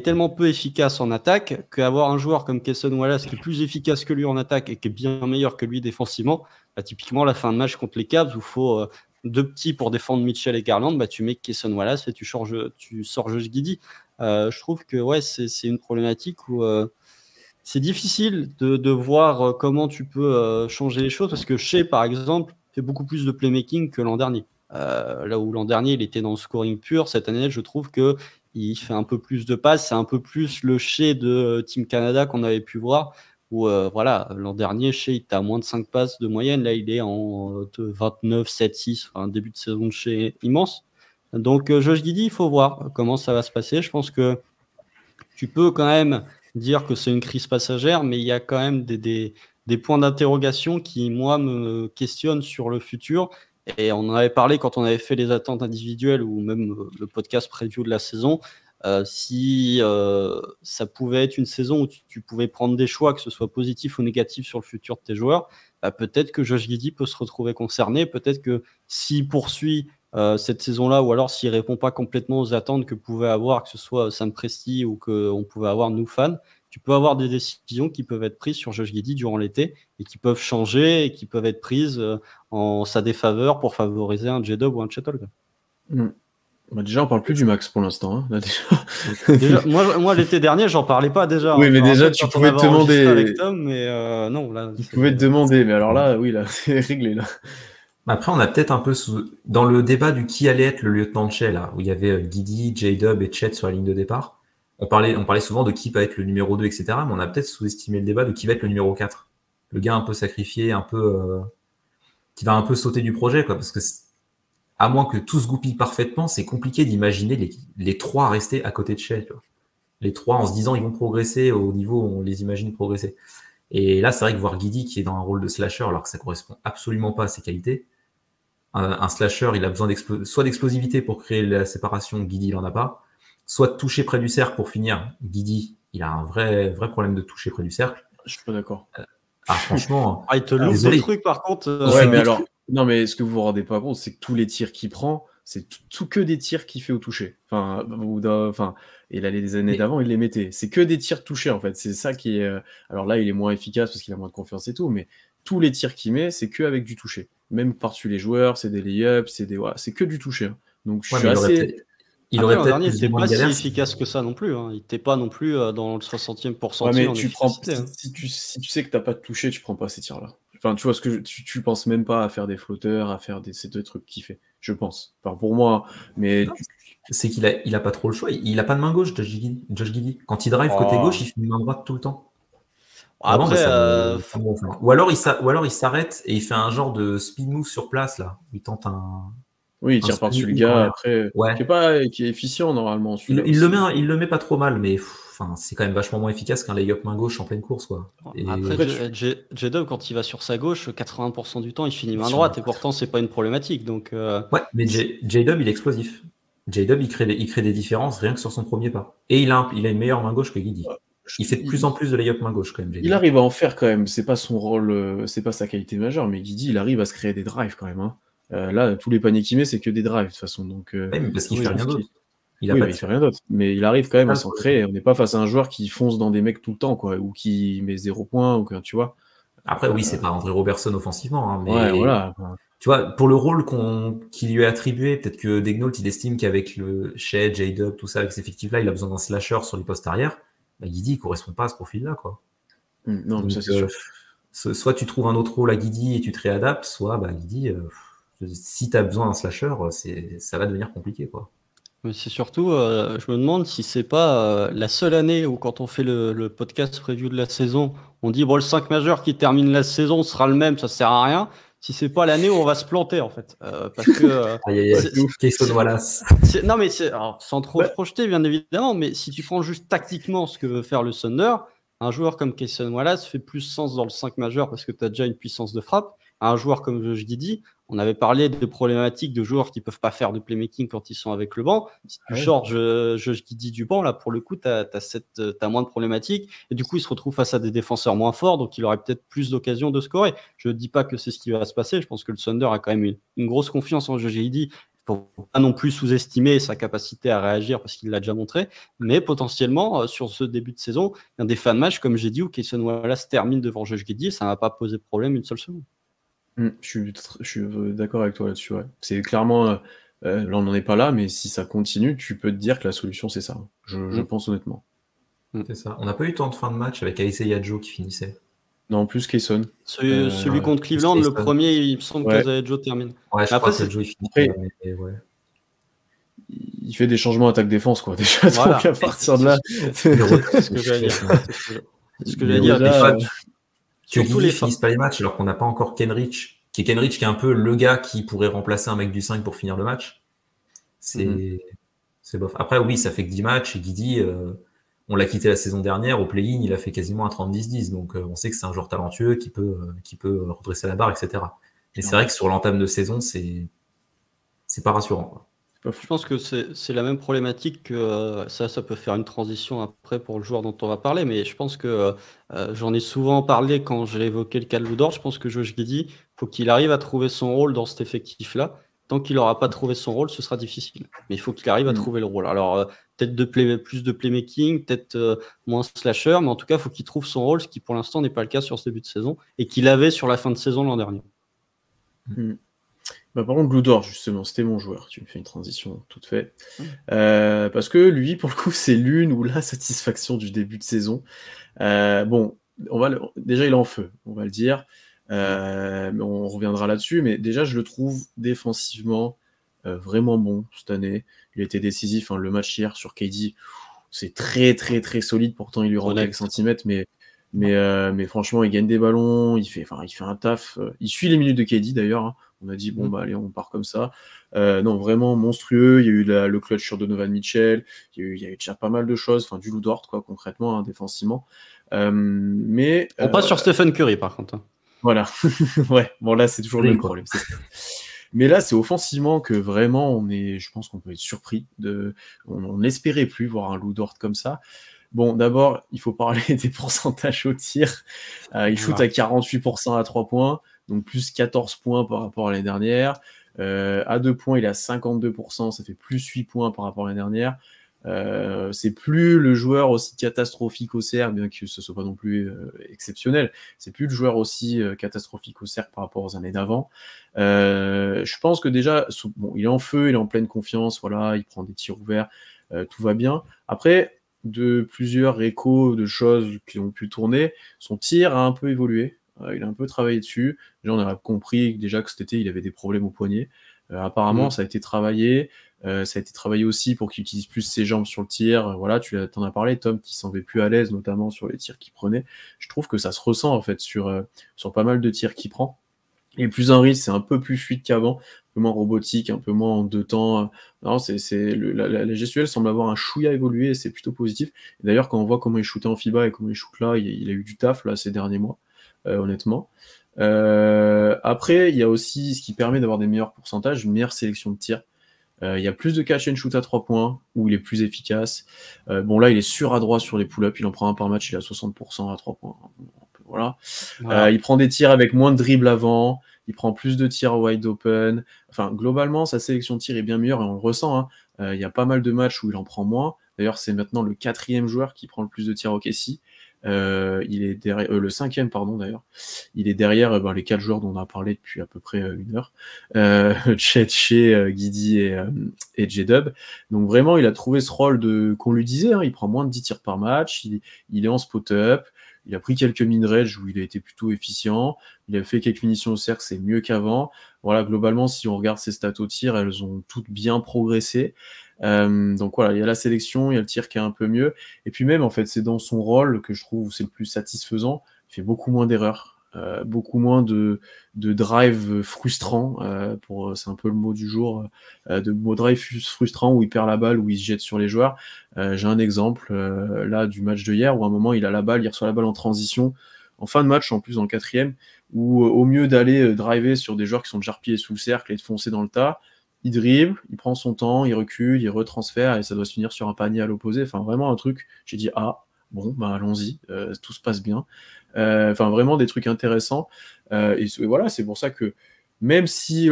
tellement peu efficace en attaque qu'avoir un joueur comme Cason Wallace qui est plus efficace que lui en attaque et qui est bien meilleur que lui défensivement, bah, typiquement la fin de match contre les Cavs où il faut deux petits pour défendre Mitchell et Garland, bah, tu mets Cason Wallace et tu sors Josh Giddey. Je trouve que ouais, c'est une problématique où c'est difficile de voir comment tu peux changer les choses parce que Shea, par exemple, fait beaucoup plus de playmaking que l'an dernier. Là où l'an dernier, il était dans le scoring pur, cette année, je trouve qu'il fait un peu plus de passes. C'est un peu plus le Shea de Team Canada qu'on avait pu voir où voilà, l'an dernier, Shea était à moins de 5 passes de moyenne. Là, il est en 29, 7, 6, un début de saison de Shea immense. Donc, Josh Giddey, il faut voir comment ça va se passer. Je pense que tu peux quand même dire que c'est une crise passagère, mais il y a quand même des points d'interrogation qui, moi, me questionnent sur le futur. Et on en avait parlé quand on avait fait les attentes individuelles ou même le podcast preview de la saison. Si ça pouvait être une saison où tu pouvais prendre des choix, que ce soit positif ou négatif sur le futur de tes joueurs, bah, peut-être que Josh Giddey peut se retrouver concerné. Peut-être que s'il poursuit cette saison-là, ou alors s'il répond pas complètement aux attentes que pouvait avoir, que ce soit Sam Presti ou qu'on pouvait avoir nous fans, tu peux avoir des décisions qui peuvent être prises sur Josh Giddey durant l'été et qui peuvent changer et qui peuvent être prises en sa défaveur pour favoriser un J-Dub ou un Chet Holmgren. Bah déjà, on parle plus du max pour l'instant. Hein. Déjà, moi l'été dernier, j'en parlais pas déjà. Oui, mais déjà, tu pouvais te demander. Avec Tom, mais non, là. Tu pouvais te demander, mais alors là, oui, là, c'est réglé là. Après, on a peut-être un peu dans le débat du qui allait être le lieutenant de Shea, là, où il y avait Giddey, J-Dub et Chet sur la ligne de départ. On parlait souvent de qui va être le numéro 2, etc. Mais on a peut-être sous-estimé le débat de qui va être le numéro 4. Le gars un peu sacrifié, qui va un peu sauter du projet, quoi. Parce que, à moins que tout se goupille parfaitement, c'est compliqué d'imaginer les trois rester à côté de Shea, tu vois. Les trois en se disant ils vont progresser au niveau où on les imagine progresser. Et là, c'est vrai que voir Giddey qui est dans un rôle de slasher, alors que ça correspond absolument pas à ses qualités. Un slasher, il a besoin soit d'explosivité pour créer la séparation, Giddey il en a pas, soit de toucher près du cercle pour finir. Giddey, il a un vrai problème de toucher près du cercle. Je suis pas d'accord. Franchement, il te loupe des trucs par contre. Ouais, mais alors, non, mais ce que vous vous rendez pas compte, c'est que tous les tirs qu'il prend, c'est tout que des tirs qu'il fait au toucher. Et là, les années d'avant, il les mettait. C'est que des tirs touchés, en fait. C'est ça qui est. Alors là, il est moins efficace parce qu'il a moins de confiance et tout, mais tous les tirs qu'il met, c'est que avec du toucher. Même par-dessus les joueurs, c'est des lay-ups, c'est que du toucher. Hein. Donc je suis assez. Il aurait peut-être. Il n'était pas si efficace que ça non plus. Hein. Il n'était pas non plus dans le 60e pourcent. Ouais, mais tu prends. Si tu sais que t'as pas de toucher, tu prends pas ces tirs-là. Enfin, tu vois ce que tu penses même pas à faire des flotteurs, à faire ces deux trucs qu'il fait. Je pense. Enfin, pour moi, mais Non, c'est qu'il a pas trop le choix. Il a pas de main gauche, Josh Giddey. Quand il drive côté Oh. gauche, il fait une main droite tout le temps. Vraiment, Après, ça me gonfle. Ou alors il s'arrête et il fait un genre de speed move sur place là. Il tente oui, il un tire par-dessus le spinning en gars l'air. après, Ouais. qui est efficient normalement, celui-là aussi. Il le met pas trop mal, mais enfin, c'est quand même vachement moins efficace qu'un layup main gauche en pleine course, quoi. Et après Après, J-Dub, quand il va sur sa gauche, 80% du temps, il finit main Bien droite, sûr. et pourtant, c'est pas une problématique. Donc, ouais, mais J-Dub, il est explosif. J-Dub, il crée des différences rien que sur son premier pas. Et il a une meilleure main gauche que Guidi. Il fait de plus en plus de layup main gauche quand même, Il J-Dub. arrive à en faire quand même. C'est pas son rôle, c'est pas sa qualité majeure, mais Guidi, il arrive à se créer des drives quand même. Hein. Là, tous les paniers qu'il met, c'est que des drives de toute façon. Donc, Ouais, mais parce qu'il je fait rien trouve d'autre. Il a oui, pas bah, de il fait rien d'autre. Mais il arrive quand même à le s'en problème. créer. On n'est pas face à un joueur qui fonce dans des mecs tout le temps, quoi, ou qui met 0 points, ou que, tu vois. Après, oui, c'est pas André Robertson offensivement, hein, Ouais, mais voilà. tu vois, pour le rôle qui lui est attribué, peut-être que Degnault, il estime qu'avec le Shed, J-Dub, tout ça, avec ces effectifs-là, il a besoin d'un slasher sur les postes arrière. Bah, Guidi, il correspond pas à ce profil-là, quoi. Non, mais Donc, ça, c'est sûr. soit tu trouves un autre rôle à Guidi et tu te réadaptes, soit, bah, Guidi, si tu as besoin d'un slasher, ça va devenir compliqué, quoi. mais c'est surtout, je me demande si c'est pas la seule année où, quand on fait le podcast preview de la saison, on dit, bon, le 5 majeur qui termine la saison sera le même, ça sert à rien. Si c'est pas l'année où on va se planter, en fait. Parce que Aïe, aïe, Ouais, aïe. de ouf. Kayson Wallace. non, mais alors, sans trop Ouais. se projeter, bien évidemment, mais si tu prends juste tactiquement ce que veut faire le Thunder, un joueur comme Kayson Wallace fait plus sens dans le 5 majeur parce que tu as déjà une puissance de frappe. Un joueur comme Josh Giddey, on avait parlé de problématiques de joueurs qui peuvent pas faire de playmaking quand ils sont avec le banc. Si tu Ouais. sors Josh Giddey du banc, là, pour le coup, tu as moins de problématiques. Et du coup, il se retrouve face à des défenseurs moins forts, donc il aurait peut-être plus d'occasions de scorer. Je ne dis pas que c'est ce qui va se passer. Je pense que le Thunder a quand même une grosse confiance en Josh Giddey. Il ne faut pas non plus sous-estimer sa capacité à réagir parce qu'il l'a déjà montré. Mais potentiellement, sur ce début de saison, il y a des fins de match, comme j'ai dit, où Kayson Wallace termine devant Josh Giddey, ça ne va pas poser de problème une seule seconde. Je suis d'accord avec toi là-dessus. Ouais. C'est clairement, là, on n'en est pas là, mais si ça continue, tu peux te dire que la solution, c'est ça. Je pense honnêtement. C'est ça. On n'a pas eu tant de fin de match avec Aïssé Yadjo qui finissait. Non, en plus, Kayson. Celui contre Cleveland, le premier, il me semble Ouais. que Zaydjo termine. Ouais, je Après, crois que Yadjo, il finit. Après- Mais ouais. Il fait des changements attaque-défense, quoi. Déjà, Voilà. donc à partir de là. C'est ce que j'allais dire. C'est ce que j'allais Mais dire. déjà, Des fois, Que surtout Guidi les finisse pas les matchs alors qu'on n'a pas encore Kenrich, qui est un peu le gars qui pourrait remplacer un mec du 5 pour finir le match. C'est bof. Après, oui, ça fait que 10 matchs et Guidi, on l'a quitté la saison dernière. Au play-in, il a fait quasiment un 30-10-10. Donc, on sait que c'est un joueur talentueux qui peut redresser la barre, etc. Mais c'est vrai que sur l'entame de saison, c'est pas rassurant, quoi. Je pense que c'est la même problématique que ça peut faire une transition après pour le joueur dont on va parler, mais je pense que j'en ai souvent parlé quand j'ai évoqué le cas de Lou Dort. Je pense que Josh Giddey, faut qu'il arrive à trouver son rôle dans cet effectif-là. Tant qu'il n'aura pas trouvé son rôle, ce sera difficile. Mais il faut qu'il arrive à trouver le rôle. Alors, peut-être plus de playmaking, peut-être moins slasher, mais en tout cas, il faut qu'il trouve son rôle, ce qui pour l'instant n'est pas le cas sur ce début de saison, et qu'il avait sur la fin de saison l'an dernier. Bah, par contre, Blue Door, justement, c'était mon joueur. Tu me fais une transition toute faite. Parce que lui, pour le coup, c'est l'une ou la satisfaction du début de saison. Bon, déjà, il est en feu, on va le dire. Mais on reviendra là-dessus. Mais déjà, je le trouve défensivement vraiment bon cette année. Il était décisif. Hein, le match hier sur KD, c'est très, très, très solide. Pourtant, il lui rend quelques centimètres. Mais franchement, il gagne des ballons. Il fait un taf. Il suit les minutes de KD, d'ailleurs. Hein. On a dit, bon, bah, allez, on part comme ça. Non, vraiment monstrueux. Il y a eu le clutch sur Donovan Mitchell. Il y a eu déjà pas mal de choses. Enfin, du Lou Dort, quoi, concrètement, hein, défensivement. Mais on passe sur Stephen Curry, par contre. Voilà. Ouais, bon, là, c'est toujours le même problème. Mais là, c'est offensivement que vraiment, je pense qu'on peut être surpris. On n'espérait plus voir un Lou Dort comme ça. Bon, d'abord, il faut parler des pourcentages au tir. Il shoot à 48% à 3 points, donc plus 14 points par rapport à l'année dernière. À 2 points, il est à 52%, ça fait plus 8 points par rapport à l'année dernière. C'est plus le joueur aussi catastrophique au cercle, bien que ce soit pas non plus exceptionnel. C'est plus le joueur aussi catastrophique au cercle par rapport aux années d'avant. Je pense que déjà, bon, il est en feu, il est en pleine confiance, voilà, il prend des tirs ouverts, tout va bien. Après, de plusieurs échos de choses qui ont pu tourner, son tir a un peu évolué. il a un peu travaillé dessus. Déjà, on a compris déjà que cet été, il avait des problèmes au poignet. Apparemment, ça a été travaillé. Ça a été travaillé aussi pour qu'il utilise plus ses jambes sur le tir. Voilà, t'en as parlé, Tom, qui s'en semblait plus à l'aise, notamment sur les tirs qu'il prenait. Je trouve que ça se ressent en fait sur pas mal de tirs qu'il prend. Et plus un risque, c'est un peu plus fluide qu'avant, un peu moins robotique, un peu moins en 2 temps. Non, la gestuelle semble avoir un chouïa évolué et c'est plutôt positif. Et d'ailleurs, quand on voit comment il shootait en FIBA et comment il shoot là, il a eu du taf là ces derniers mois, honnêtement. Après, il y a aussi ce qui permet d'avoir des meilleurs pourcentages, une meilleure sélection de tirs. Il y a plus de catch and shoot à 3 points, où il est plus efficace. Bon, là, il est suradroit sur les pull-ups, il en prend un par match, il est à 60% à 3 points. Voilà. Il prend des tirs avec moins de dribble avant, il prend plus de tirs wide open. Enfin, globalement, sa sélection de tir est bien meilleure et on le ressent. Hein. Il y a pas mal de matchs où il en prend moins. D'ailleurs, c'est maintenant le 4e joueur qui prend le plus de tirs au OKC. Il est derrière, le 5e, pardon, d'ailleurs. Il est derrière les 4 joueurs dont on a parlé depuis à peu près 1 heure. Chet, Shea, Giddey et J-Dub. Donc vraiment, il a trouvé ce rôle qu'on lui disait. Hein, il prend moins de 10 tirs par match. Il est en spot-up. Il a pris quelques mid-range où il a été plutôt efficient. Il a fait quelques finitions au cercle, c'est mieux qu'avant. Voilà, globalement, si on regarde ses stats au tir, elles ont toutes bien progressé. Donc voilà, il y a la sélection, il y a le tir qui est un peu mieux. Et puis même, en fait, c'est dans son rôle que je trouve où c'est le plus satisfaisant. Il fait beaucoup moins d'erreurs. Beaucoup moins de drive frustrant, c'est un peu le mot du jour, de drive frustrant où il perd la balle, où il se jette sur les joueurs. J'ai un exemple là du match de hier où à un moment il a la balle, il reçoit la balle en transition, en fin de match en plus en 4e, où au mieux d'aller driver sur des joueurs qui sont déjà repliés sous le cercle et de foncer dans le tas, il dribble, il prend son temps, il recule, il retransfère et ça doit se finir sur un panier à l'opposé. Enfin vraiment un truc, j'ai dit bon, bah allons-y, tout se passe bien. Enfin, vraiment des trucs intéressants. Et voilà, c'est pour ça que même si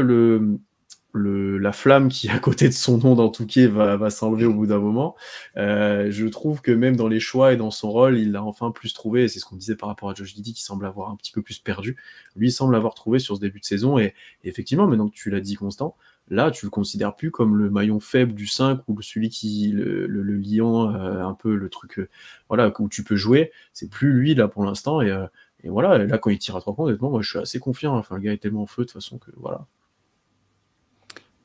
la flamme qui est à côté de son nom dans Touquet va s'enlever au bout d'un moment, je trouve que même dans les choix et dans son rôle, il l'a enfin plus trouvé. Et c'est ce qu'on disait par rapport à Josh Giddey qui semble avoir un petit peu plus perdu. Lui, il semble l'avoir trouvé sur ce début de saison. Et effectivement, maintenant que tu l'as dit, Constant, là, tu le considères plus comme le maillon faible du 5 ou celui qui, le lion, un peu le truc, voilà, où tu peux jouer. C'est plus lui, là, pour l'instant. Et voilà, là, quand il tire à 3 points, honnêtement, moi, je suis assez confiant. Enfin, le gars est tellement en feu, de toute façon, que voilà.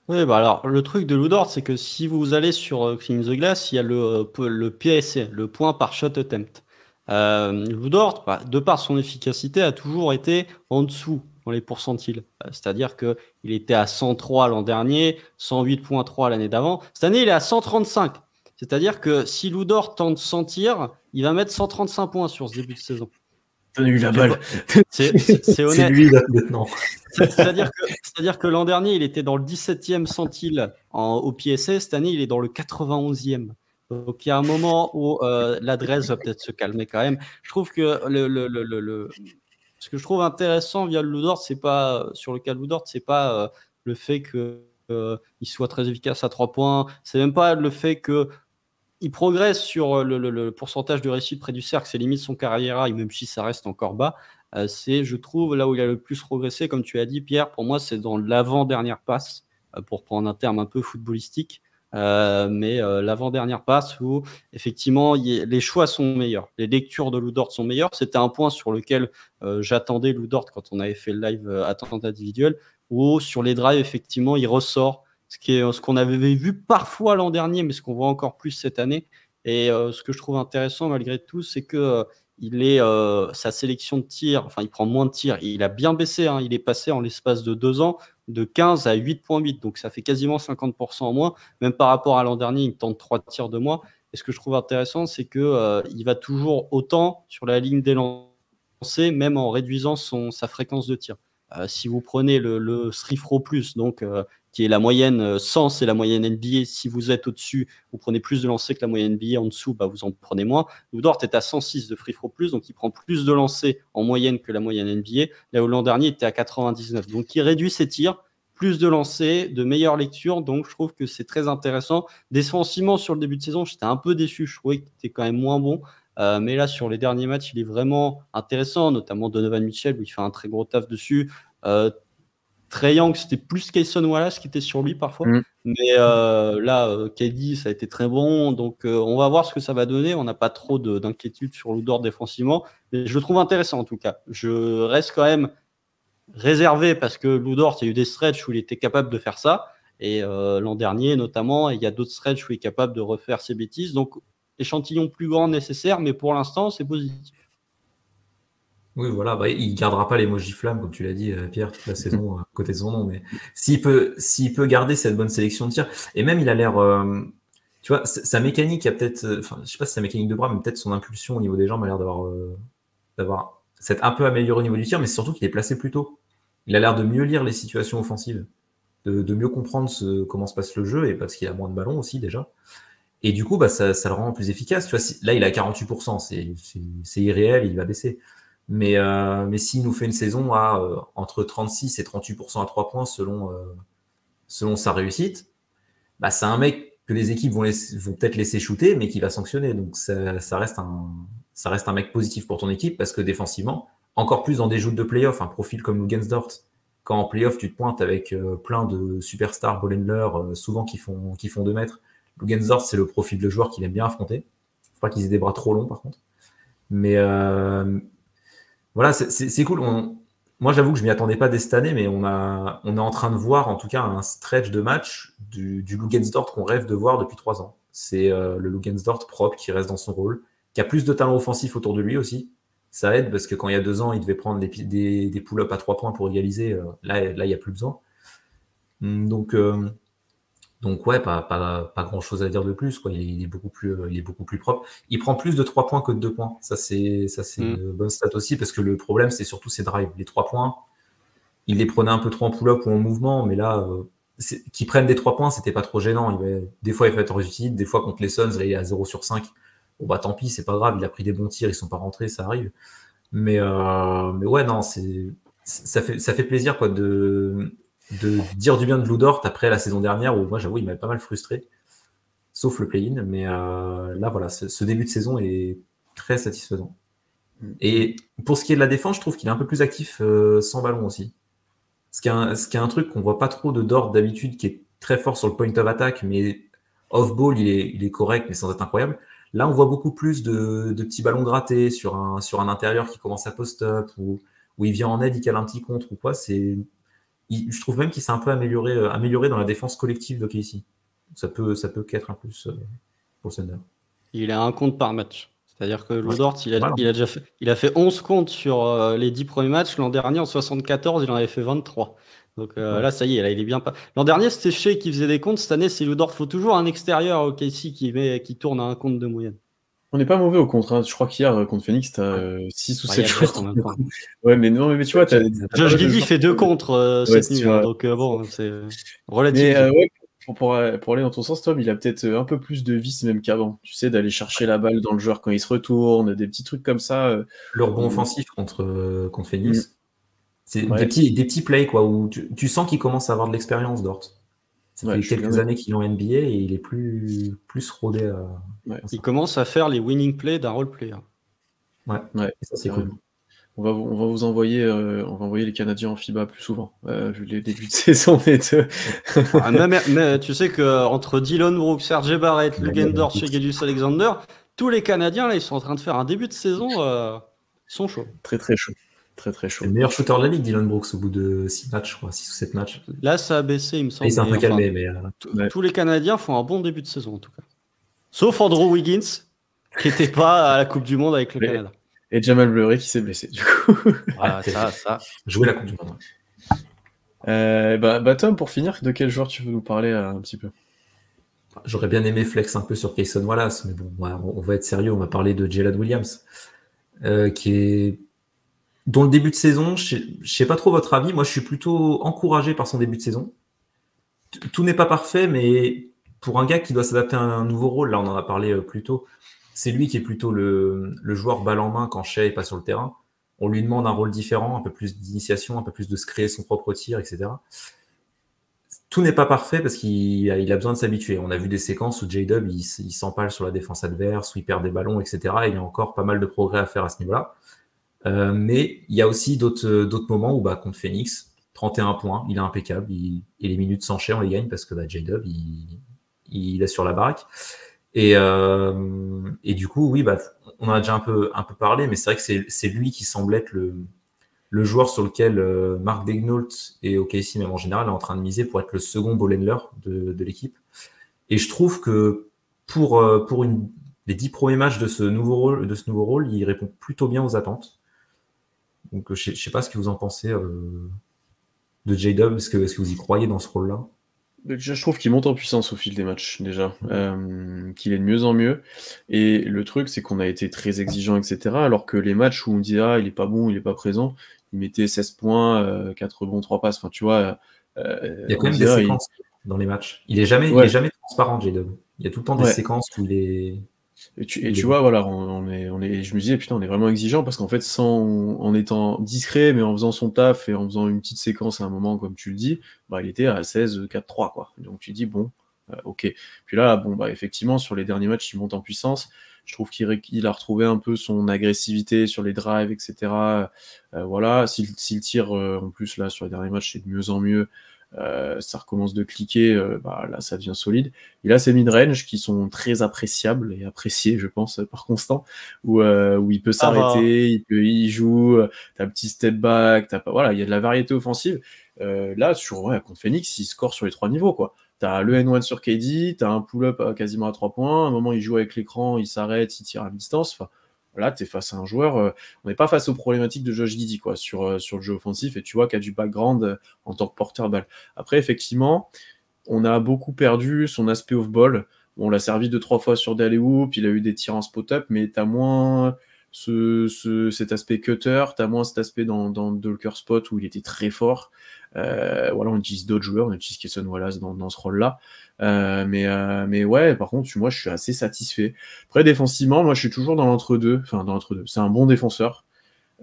Oui, bah alors, le truc de Lou Dort, c'est que si vous allez sur Clean the Glass, il y a le PSA, le point par shot attempt. Lou Dort, de par son efficacité, a toujours été en dessous dans les pourcentiles. C'est-à-dire qu'il était à 103 l'an dernier, 108.3 l'année d'avant. Cette année, il est à 135. C'est-à-dire que si Lou Dort tente 100 tirs, il va mettre 135 points sur ce début de saison. T'as eu la balle. C'est honnête. C'est lui là, maintenant. C'est-à-dire que l'an dernier, il était dans le 17e centile au PSA. Cette année, il est dans le 91e. Donc, il y a un moment où l'adresse va peut-être se calmer quand même. Je trouve que ce que je trouve intéressant via le Lou Dort, c'est pas sur le cas de Lou Dort, c'est pas le fait qu'il soit très efficace à 3 points. C'est même pas le fait que il progresse sur le pourcentage de réussite près du cercle, c'est limite son carrière, même si ça reste encore bas. C'est, je trouve, là où il a le plus progressé, comme tu as dit, Pierre, pour moi, c'est dans l'avant-dernière passe, pour prendre un terme un peu footballistique, mais l'avant-dernière passe où, effectivement, les choix sont meilleurs. Les lectures de Lou Dort sont meilleures. C'était un point sur lequel j'attendais Lou Dort quand on avait fait le live attente individuelle, où sur les drives, effectivement, il ressort ce qu'on avait vu parfois l'an dernier, mais ce qu'on voit encore plus cette année. Et ce que je trouve intéressant malgré tout, c'est que sa sélection de tirs, enfin il prend moins de tirs, il a bien baissé, hein, il est passé en l'espace de 2 ans de 15 à 8.8, donc ça fait quasiment 50% en moins, même par rapport à l'an dernier, il tente 3 tirs de moins. Et ce que je trouve intéressant, c'est qu'il va toujours autant sur la ligne des lancers, même en réduisant sa fréquence de tir. Si vous prenez le Srifro Plus, donc qui est la moyenne 100, c'est la moyenne NBA. Si vous êtes au-dessus, vous prenez plus de lancers que la moyenne NBA. En dessous, vous en prenez moins. Lou Dort est à 106 de Free Throw Plus, donc il prend plus de lancers en moyenne que la moyenne NBA. Là où l'an dernier, il était à 99. Donc il réduit ses tirs, plus de lancers, de meilleures lectures. Donc je trouve que c'est très intéressant. Défensivement, sur le début de saison, j'étais un peu déçu. Je trouvais qu'il était quand même moins bon. Mais là, sur les derniers matchs, il est vraiment intéressant, notamment Donovan Mitchell, où il fait un très gros taf dessus. Trae Young, c'était plus Cason Wallace qui était sur lui parfois. Mais là, KD, ça a été très bon. Donc, on va voir ce que ça va donner. On n'a pas trop d'inquiétude sur Lou Dort défensivement. Mais je le trouve intéressant en tout cas. Je reste quand même réservé parce que Lou Dort, il y a eu des stretches où il était capable de faire ça. Et l'an dernier, notamment, il y a d'autres stretches où il est capable de refaire ses bêtises. Donc, échantillon plus grand nécessaire. Mais pour l'instant, c'est positif. Oui, voilà, il gardera pas l'emoji flamme, comme tu l'as dit, Pierre, toute la saison, à côté de son nom, mais s'il peut garder cette bonne sélection de tirs, et même il a l'air, tu vois, sa mécanique, il y a peut-être, enfin, je sais pas si sa mécanique de bras, mais peut-être son impulsion au niveau des jambes a l'air d'avoir s'être un peu amélioré au niveau du tir, mais c'est surtout qu'il est placé plus tôt. Il a l'air de mieux lire les situations offensives, de mieux comprendre comment se passe le jeu, et parce qu'il a moins de ballons aussi, déjà. Et du coup, ça le rend plus efficace. Tu vois, là, il est à 48%, c'est irréel, il va baisser. Mais s'il nous fait une saison à entre 36 et 38% à 3 points selon sa réussite, c'est un mec que les équipes vont peut-être laisser shooter, mais qui va sanctionner. Donc ça reste un mec positif pour ton équipe parce que défensivement, encore plus dans des joutes de playoff, un profil comme Lugensdort, quand en playoff tu te pointes avec plein de superstars ball-handlers, souvent qui font 2 mètres. Lugensdort, c'est le profil de joueur qu'il aime bien affronter. Faut pas qu'ils aient des bras trop longs par contre. Mais voilà, c'est cool. Moi, j'avoue que je m'y attendais pas dès cette année, mais on est en train de voir, en tout cas, un stretch de match du Lugensdort qu'on rêve de voir depuis 3 ans. C'est le Lugensdort propre qui reste dans son rôle, qui a plus de talent offensif autour de lui aussi. Ça aide parce que quand il y a 2 ans, il devait prendre des pull-ups à 3 points pour égaliser. Là, il n'y a plus besoin. Donc ouais, pas grand chose à dire de plus, quoi. Il est beaucoup plus propre. Il prend plus de 3 points que de 2 points. Ça c'est une bonne stat aussi, parce que le problème, c'est surtout ses drives. Les 3 points, il les prenait un peu trop en pull-up ou en mouvement, mais là, qu'ils prennent des 3 points, c'était pas trop gênant. Des fois, il va être utile, des fois contre les Suns, là, il est à 0 sur 5. Bon, tant pis, c'est pas grave, il a pris des bons tirs, ils sont pas rentrés, ça arrive. Mais ouais, non, ça fait plaisir, quoi, de dire du bien de Lou Dort après la saison dernière où moi j'avoue il m'avait pas mal frustré, sauf le play-in, mais là voilà, ce début de saison est très satisfaisant. Et pour ce qui est de la défense, je trouve qu'il est un peu plus actif sans ballon aussi. Ce qui est un truc qu'on voit pas trop de Dort d'habitude, qui est très fort sur le point of attack, mais off-ball il est correct mais sans être incroyable. Là on voit beaucoup plus de petits ballons grattés sur un intérieur qui commence à post-up, ou il vient en aide, il cale un petit contre ou quoi. Je trouve même qu'il s'est un peu amélioré dans la défense collective de KC. Ça peut qu'être un plus pour le Thunder. Il a un compte par match. C'est-à-dire que Lou Dort, il a fait 11 comptes sur les 10 premiers matchs. L'an dernier, en 74, il en avait fait 23. Donc là, ça y est, là, il est bien pas. L'an dernier, c'était Shea qui faisait des comptes. Cette année, c'est Lou Dort. Il faut toujours un extérieur au KC qui tourne à un compte de moyenne. On n'est pas mauvais au contre. Je crois qu'hier, contre Phoenix, t'as 6 ou 7 joueurs. Ouais, mais non, mais tu vois, Josh Giddey fait 2 contre cette nuit. Donc bon, c'est relatif. Ouais, pour aller dans ton sens, Tom, il a peut-être un peu plus de vis même qu'avant. Tu sais, d'aller chercher la balle dans le joueur quand il se retourne, des petits trucs comme ça. Le rebond offensif contre Phoenix. C'est des petits plays, quoi, où tu sens qu'il commence à avoir de l'expérience, Dort. Ça fait quelques années qu'il est en NBA et il est plus rodé. Il commence à faire les winning plays d'un role player. Ouais, ça c'est cool. On va vous envoyer, on va envoyer les Canadiens en FIBA plus souvent, vu les débuts de saison des deux. Mais tu sais qu'entre Dillon Brooks, Serge Barrett, Lugensdort, Shai Gilgeous-Alexander, tous les Canadiens là, ils sont en train de faire un début de saison, sont chauds. Très très chaud. Très chaud. C'est le meilleur shooter de la ligue, Dillon Brooks, au bout de 6 matchs, je crois, 6 ou 7 matchs. Là, ça a baissé, il me semble. Il s'est un peu calmé, mais. Tous les Canadiens font un bon début de saison, en tout cas. Sauf Andrew Wiggins, qui n'était pas à la Coupe du Monde avec le Canada. Et Jamal Murray qui s'est blessé, du coup. Voilà, ça. Jouer la Coupe du Monde. Tom, pour finir, de quel joueur tu veux nous parler un petit peu? J'aurais bien aimé flex un peu sur Cason Wallace, mais bon, on va être sérieux, on va parler de Jalen Williams, dont le début de saison, je sais pas trop votre avis, moi je suis plutôt encouragé par son début de saison. Tout n'est pas parfait, mais pour un gars qui doit s'adapter à un nouveau rôle, là on en a parlé plus tôt, c'est lui qui est plutôt le joueur balle en main quand Shai n'est pas sur le terrain. On lui demande un rôle différent, un peu plus d'initiation, un peu plus de se créer son propre tir, etc. Tout n'est pas parfait parce qu'il a besoin de s'habituer. On a vu des séquences où J-Dub il s'empale sur la défense adverse, où il perd des ballons, etc. Et il y a encore pas mal de progrès à faire à ce niveau-là. Mais il y a aussi d'autres moments où, contre Phoenix, 31 points, il est impeccable. Et les minutes s'enchaînent, on les gagne parce que J-Dub, il est sur la baraque. Et du coup, oui, on en a déjà un peu parlé, mais c'est vrai que c'est lui qui semble être le joueur sur lequel Mark Daigneault et OKC même en général est en train de miser pour être le second ball handler de l'équipe. Et je trouve que pour les 10 premiers matchs de ce nouveau rôle, il répond plutôt bien aux attentes. Donc je sais pas ce que vous en pensez de J-Dub. Est-ce que vous y croyez dans ce rôle-là? Déjà, je trouve qu'il monte en puissance au fil des matchs, déjà, qu'il est de mieux en mieux. Et le truc, c'est qu'on a été très exigeant, etc. Alors que les matchs où on dit il est pas bon, il est pas présent, il mettait 16 points, 4 rebonds, 3 passes. Enfin, tu vois, il y a quand même des séquences dans les matchs. Il est jamais transparent, J-Dub. Il y a tout le temps des séquences où il est. Et tu vois, voilà, je me disais, putain, on est vraiment exigeant parce qu'en fait, en étant discret, mais en faisant son taf et en faisant une petite séquence à un moment, comme tu le dis, il était à 16-4-3, quoi. Donc tu dis, bon, ok. Puis là, bon, effectivement, sur les derniers matchs, il monte en puissance. Je trouve qu'il a retrouvé un peu son agressivité sur les drives, etc. Voilà, s'il tire, en plus, là, sur les derniers matchs, c'est de mieux en mieux. Ça recommence de cliquer, là ça devient solide. Il a ses mid-range qui sont très appréciables et appréciés, je pense, par Constant, où il peut s'arrêter, il joue, t'as un petit step back, voilà, il y a de la variété offensive. Là, contre Phoenix, il score sur les 3 niveaux, quoi. T'as le N1 sur KD, t'as un pull-up quasiment à 3 points, à un moment il joue avec l'écran, il s'arrête, il tire à distance, enfin. Là, tu es face à un joueur, on n'est pas face aux problématiques de Josh Giddey, quoi, sur le jeu offensif, et tu vois qu'il y a du background en tant que porteur balle. Après, effectivement, on a beaucoup perdu son aspect off-ball. On l'a servi 2-3 fois sur des alley-oop, il a eu des tirs en spot-up, mais tu as moins cet aspect cutter, tu as moins cet aspect dans Dulker spot où il était très fort. Voilà, on utilise d'autres joueurs, on utilise Cason Wallace dans ce rôle-là. Mais ouais, par contre, moi, je suis assez satisfait. Après, défensivement, moi, je suis toujours dans l'entre-deux. Enfin, dans l'entre-deux. C'est un bon défenseur.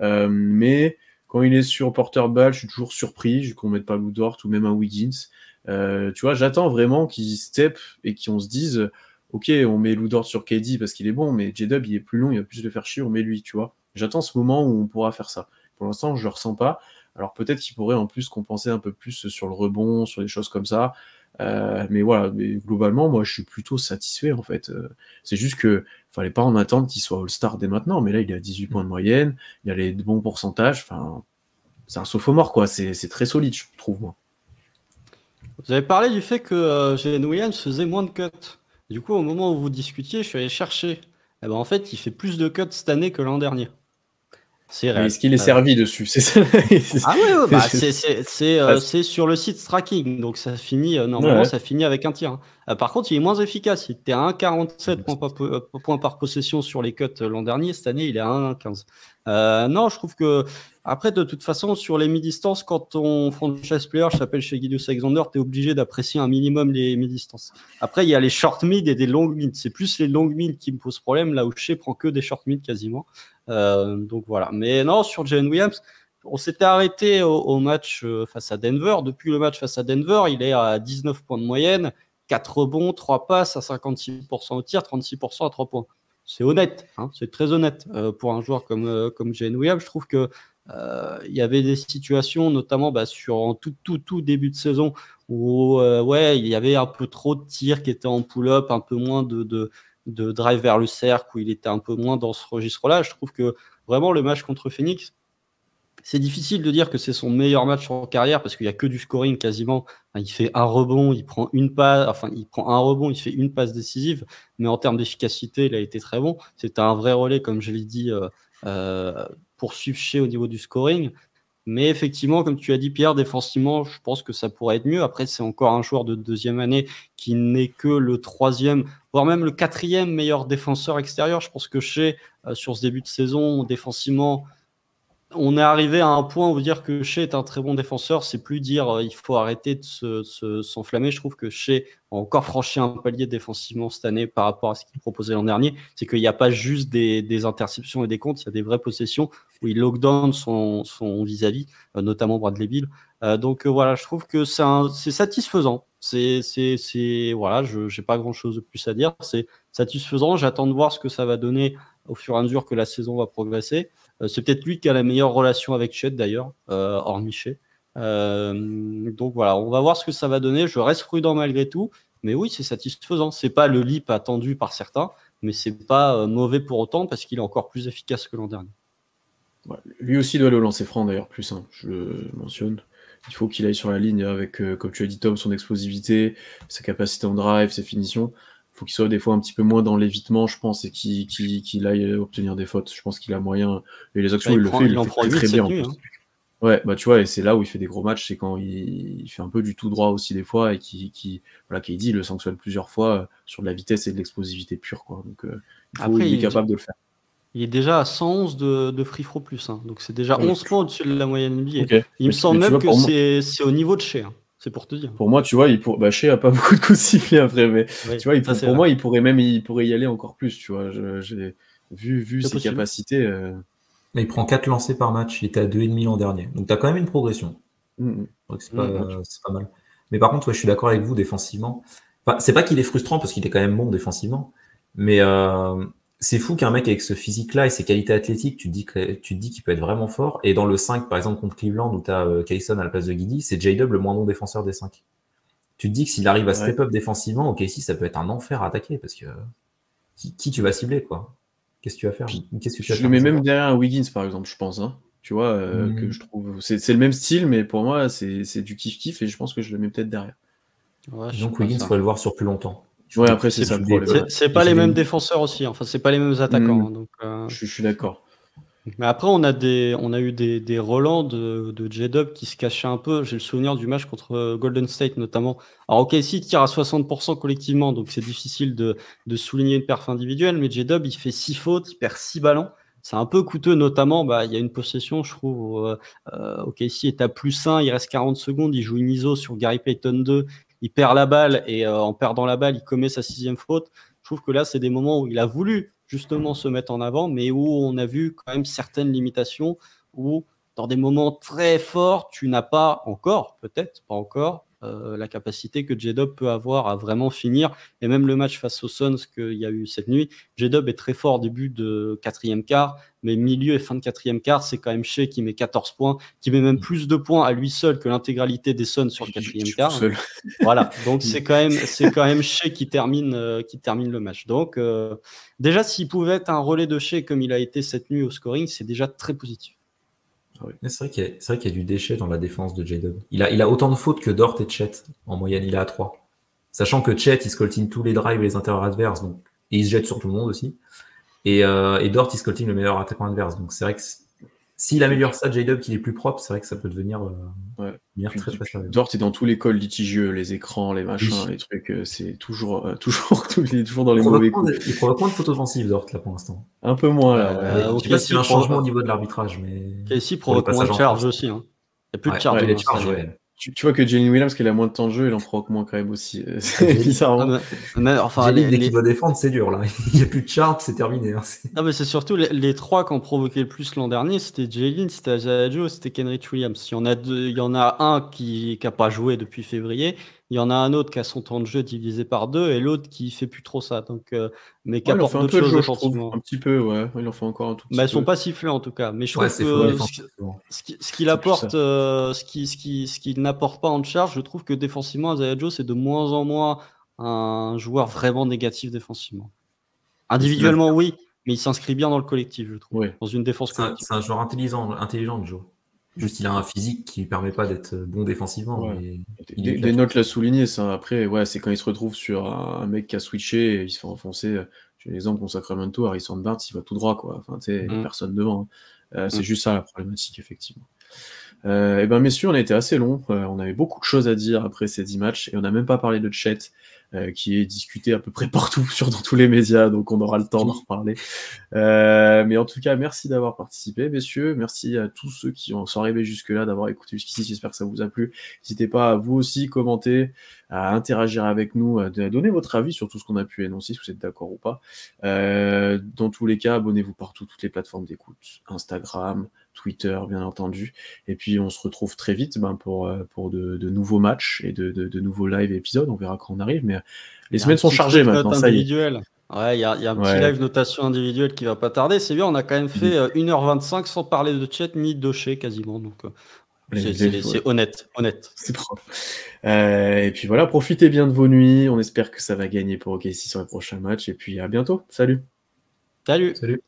Mais quand il est sur porteur balle, je suis toujours surpris qu'on ne mette pas Lou Dort ou même un Wiggins. Tu vois, j'attends vraiment qu'ils step et qu'on se dise ok, on met Lou Dort sur KD parce qu'il est bon, mais J-Dub, il est plus long, il va plus le faire chier, on met lui, tu vois. J'attends ce moment où on pourra faire ça. Pour l'instant, je le ressens pas. Alors peut-être qu'il pourrait en plus compenser un peu plus sur le rebond, sur des choses comme ça. Mais voilà, mais globalement, moi, je suis plutôt satisfait, en fait. C'est juste que fallait pas en attendre qu'il soit All-Star dès maintenant, mais là, il est à 18 points de moyenne, il a les bons pourcentages, enfin, c'est un sophomore, quoi. C'est très solide, je trouve, moi. Vous avez parlé du fait que Jalen Williams faisait moins de cuts. Du coup, au moment où vous discutiez, je suis allé chercher. Et en fait, il fait plus de cuts cette année que l'an dernier. C'est réel. Est-ce qu'il est servi dessus? C'est ça. Ah oui, c'est sur le site tracking, donc ça finit normalement ça finit avec un tir. Par contre, il est moins efficace. Il était à 1,47 points par possession sur les cuts l'an dernier. Cette année, il est à 1,15. Non, je trouve que après, de toute façon, sur les mi-distances, quand ton franchise player s'appelle chez Gilgeous Alexander, tu es obligé d'apprécier un minimum les mi-distances. Après, il y a les short mid et des long mid. C'est plus les long mid qui me posent problème, là où Shea prend que des short mid quasiment. Donc voilà. Mais non, sur Jalen Williams, on s'était arrêté au match face à Denver. Depuis le match face à Denver, il est à 19 points de moyenne, 4 rebonds, 3 passes à 56% au tir, 36% à 3 points. C'est honnête, hein, c'est très honnête pour un joueur comme Jalen Williams. Je trouve que il y avait des situations, notamment en tout début de saison, où il y avait un peu trop de tirs qui étaient en pull-up, un peu moins de drive vers le cercle, où il était un peu moins dans ce registre-là. Je trouve que vraiment le match contre Phoenix, c'est difficile de dire que c'est son meilleur match en carrière parce qu'il n'y a que du scoring quasiment. Enfin, il fait un rebond, il prend un rebond, il fait une passe décisive, mais en termes d'efficacité, il a été très bon. C'était un vrai relais, comme je l'ai dit, pour suivre Shea au niveau du scoring. Mais effectivement, comme tu as dit, Pierre, défensivement, je pense que ça pourrait être mieux. Après, c'est encore un joueur de deuxième année qui n'est que le 3e, voire même le 4e meilleur défenseur extérieur. Je pense que Shea, sur ce début de saison, défensivement, on est arrivé à un point où dire que Shea est un très bon défenseur, c'est plus dire il faut arrêter de s'enflammer. Je trouve que Shea a encore franchi un palier défensivement cette année par rapport à ce qu'il proposait l'an dernier. C'est qu'il n'y a pas juste des interceptions et des comptes, il y a des vraies possessions où il lockdown son vis-à-vis, notamment Bradley Beal. Donc voilà, je trouve que c'est satisfaisant. Voilà, je n'ai pas grand-chose de plus à dire. C'est satisfaisant. J'attends de voir ce que ça va donner au fur et à mesure que la saison va progresser. C'est peut-être lui qui a la meilleure relation avec Chet d'ailleurs, hormis Shea. Donc voilà, on va voir ce que ça va donner. Je reste prudent malgré tout, mais oui, c'est satisfaisant. C'est pas le leap attendu par certains, mais c'est pas mauvais pour autant parce qu'il est encore plus efficace que l'an dernier. Ouais, lui aussi doit le lancer franc d'ailleurs, plus je le mentionne. Il faut qu'il aille sur la ligne avec, comme tu as dit Tom, son explosivité, sa capacité en drive, ses finitions. Il faut qu'il soit des fois un petit peu moins dans l'évitement, je pense, et qu'il aille obtenir des fautes. Je pense qu'il a moyen. Et les actions, il le fait, il le fait très bien en plus. Ouais, bah tu vois, et c'est là où il fait des gros matchs, c'est quand il fait un peu du tout droit aussi des fois, et voilà, KD le sanctionne plusieurs fois sur de la vitesse et de l'explosivité pure, quoi. Donc il est capable de le faire. Il est déjà à 111 de free throw plus, hein. Donc c'est déjà 11 points au-dessus de la moyenne NBA. Okay. Il me semble même que c'est au niveau de Shea, hein. C'est pour te dire. Pour moi, tu vois, Shea a pas beaucoup de coups de sifflet après, mais oui, tu vois, pour moi, il pourrait y aller encore plus, tu vois. J'ai vu ses capacités. Mais il prend 4 lancers par match, il était à 2,5 l'an dernier. Donc tu as quand même une progression. Donc c'est pas mal. Mais par contre, ouais, je suis d'accord avec vous défensivement. Enfin, c'est pas qu'il est frustrant parce qu'il est quand même bon défensivement, mais c'est fou qu'un mec avec ce physique-là et ses qualités athlétiques, tu te dis qu'il peut être vraiment fort. Et dans le 5, par exemple, contre Cleveland, où tu as Kayson à la place de Giddey, c'est J-Dub le moins bon défenseur des 5. Tu te dis que s'il arrive à step up défensivement, ok, si ça peut être un enfer à attaquer, parce que qui tu vas cibler, quoi? Qu'est-ce que tu vas faire? Je le mets même derrière un Wiggins, par exemple, je pense. Hein. Tu vois, que je trouve. C'est le même style, mais pour moi, c'est du kiff-kiff, et je pense que je le mets peut-être derrière. Ouais, donc Wiggins, il faut le voir sur plus longtemps. Ouais, après, c'est ça le problème. C'est pas les mêmes défenseurs aussi, enfin, c'est pas les mêmes attaquants. Hein, donc, je suis d'accord. Mais après, on a eu des relents de J-Dub qui se cachaient un peu. J'ai le souvenir du match contre Golden State notamment. Alors, OKC tire à 60% collectivement, donc c'est difficile de souligner une perf individuelle, mais J-Dub, il fait 6 fautes, il perd 6 ballons. C'est un peu coûteux, notamment, il y a une possession, je trouve, OKC est à +1, il reste 40 secondes, il joue une ISO sur Gary Payton 2, il perd la balle, et en perdant la balle, il commet sa 6e faute. Je trouve que là, c'est des moments où il a voulu justement se mettre en avant, mais où on a vu quand même certaines limitations, où dans des moments très forts, tu n'as pas encore, peut-être pas encore, la capacité que J-Dub peut avoir à vraiment finir. Et même le match face aux Suns qu'il y a eu cette nuit, J-Dub est très fort début de 4e quart, mais milieu et fin de 4e quart, c'est quand même Shea qui met 14 points, qui met même plus de points à lui seul que l'intégralité des Suns sur le 4e quart. Voilà, donc c'est quand même Shea qui termine le match. Donc déjà, s'il pouvait être un relais de Shea comme il a été cette nuit au scoring, c'est déjà très positif. Oui. C'est vrai qu'il y a du déchet dans la défense de J-Dub. Il a autant de fautes que Dort et Chet. En moyenne, il est à 3. Sachant que Chet, il scoltine tous les drives et les intérieurs adverses, donc, et il se jette sur tout le monde aussi. Et Dort, il scoltine le meilleur attaquant adverse. Donc c'est vrai que s'il améliore ça, J-Dub, qu'il est plus propre, c'est vrai que ça peut devenir très très sérieux. Dort est dans tous les calls litigieux, les écrans, les machins, les trucs, c'est toujours dans les mauvais coups. Il provoque moins de fautes offensives, Dort, là, pour l'instant. Un peu moins, là. Je sais pas s'il y a un changement au niveau de l'arbitrage, mais... KC provoque moins de charge aussi, hein. Il n'y a plus de charge. Tu vois que Jalen Williams, qui a moins de temps de jeu, il en provoque moins quand même aussi. C'est bizarre. Enfin, dès qu'il doit défendre, c'est dur, là. Il n'y a plus de charge, c'est terminé. Hein. Non, mais c'est surtout les 3 qui ont provoqué le plus l'an dernier, c'était Jalen, c'était Isaiah Joe, c'était Kenrich Williams. Il y en a un qui n'a pas joué depuis février, il y en a un autre qui a son temps de jeu divisé par 2, et l'autre qui fait plus trop ça. Donc, mais qui apporte d'autres choses, un petit peu, ouais. Il en fait encore un tout petit peu. Elles sont pas sifflées en tout cas. Mais je trouve que ce qu'il apporte, ce qu'il n'apporte pas en charge, je trouve que défensivement, Isaiah Joe, c'est de moins en moins un joueur vraiment négatif défensivement. Individuellement, oui, mais il s'inscrit bien dans le collectif, je trouve. Dans une défense collective. C'est un joueur intelligent, Joe. Juste, il a un physique qui ne permet pas d'être bon défensivement. Ouais. Des notes l'a souligné, ça. Après, c'est quand il se retrouve sur un mec qui a switché et il se fait enfoncer. J'ai l'exemple qu'on Sacramento, Harrison Barnes, il va tout droit, quoi. Enfin, il n'y a personne devant. C'est juste ça la problématique, effectivement. Et ben, messieurs, on a été assez long. On avait beaucoup de choses à dire après ces 10 matchs et on n'a même pas parlé de Chet, qui est discuté à peu près partout, dans tous les médias, donc on aura le temps d'en reparler. Mais en tout cas, merci d'avoir participé, messieurs. Merci à tous ceux qui sont arrivés jusque-là, d'avoir écouté jusqu'ici. J'espère que ça vous a plu. N'hésitez pas à vous aussi commenter, à interagir avec nous, à donner votre avis sur tout ce qu'on a pu énoncer, si vous êtes d'accord ou pas. Dans tous les cas, abonnez-vous partout, toutes les plateformes d'écoute, Instagram, Twitter, bien entendu. Et puis, on se retrouve très vite pour de nouveaux matchs et de nouveaux live épisodes. On verra quand on arrive, mais les semaines sont chargées maintenant. Ça y est. Ouais, il y a un petit live notation individuelle qui va pas tarder. C'est bien, on a quand même fait 1h25 sans parler de Chet ni de Shea quasiment. Donc, C'est honnête. C'est propre. Et puis voilà, profitez bien de vos nuits. On espère que ça va gagner pour OKC sur les prochains matchs. Et puis à bientôt. Salut. Salut. Salut.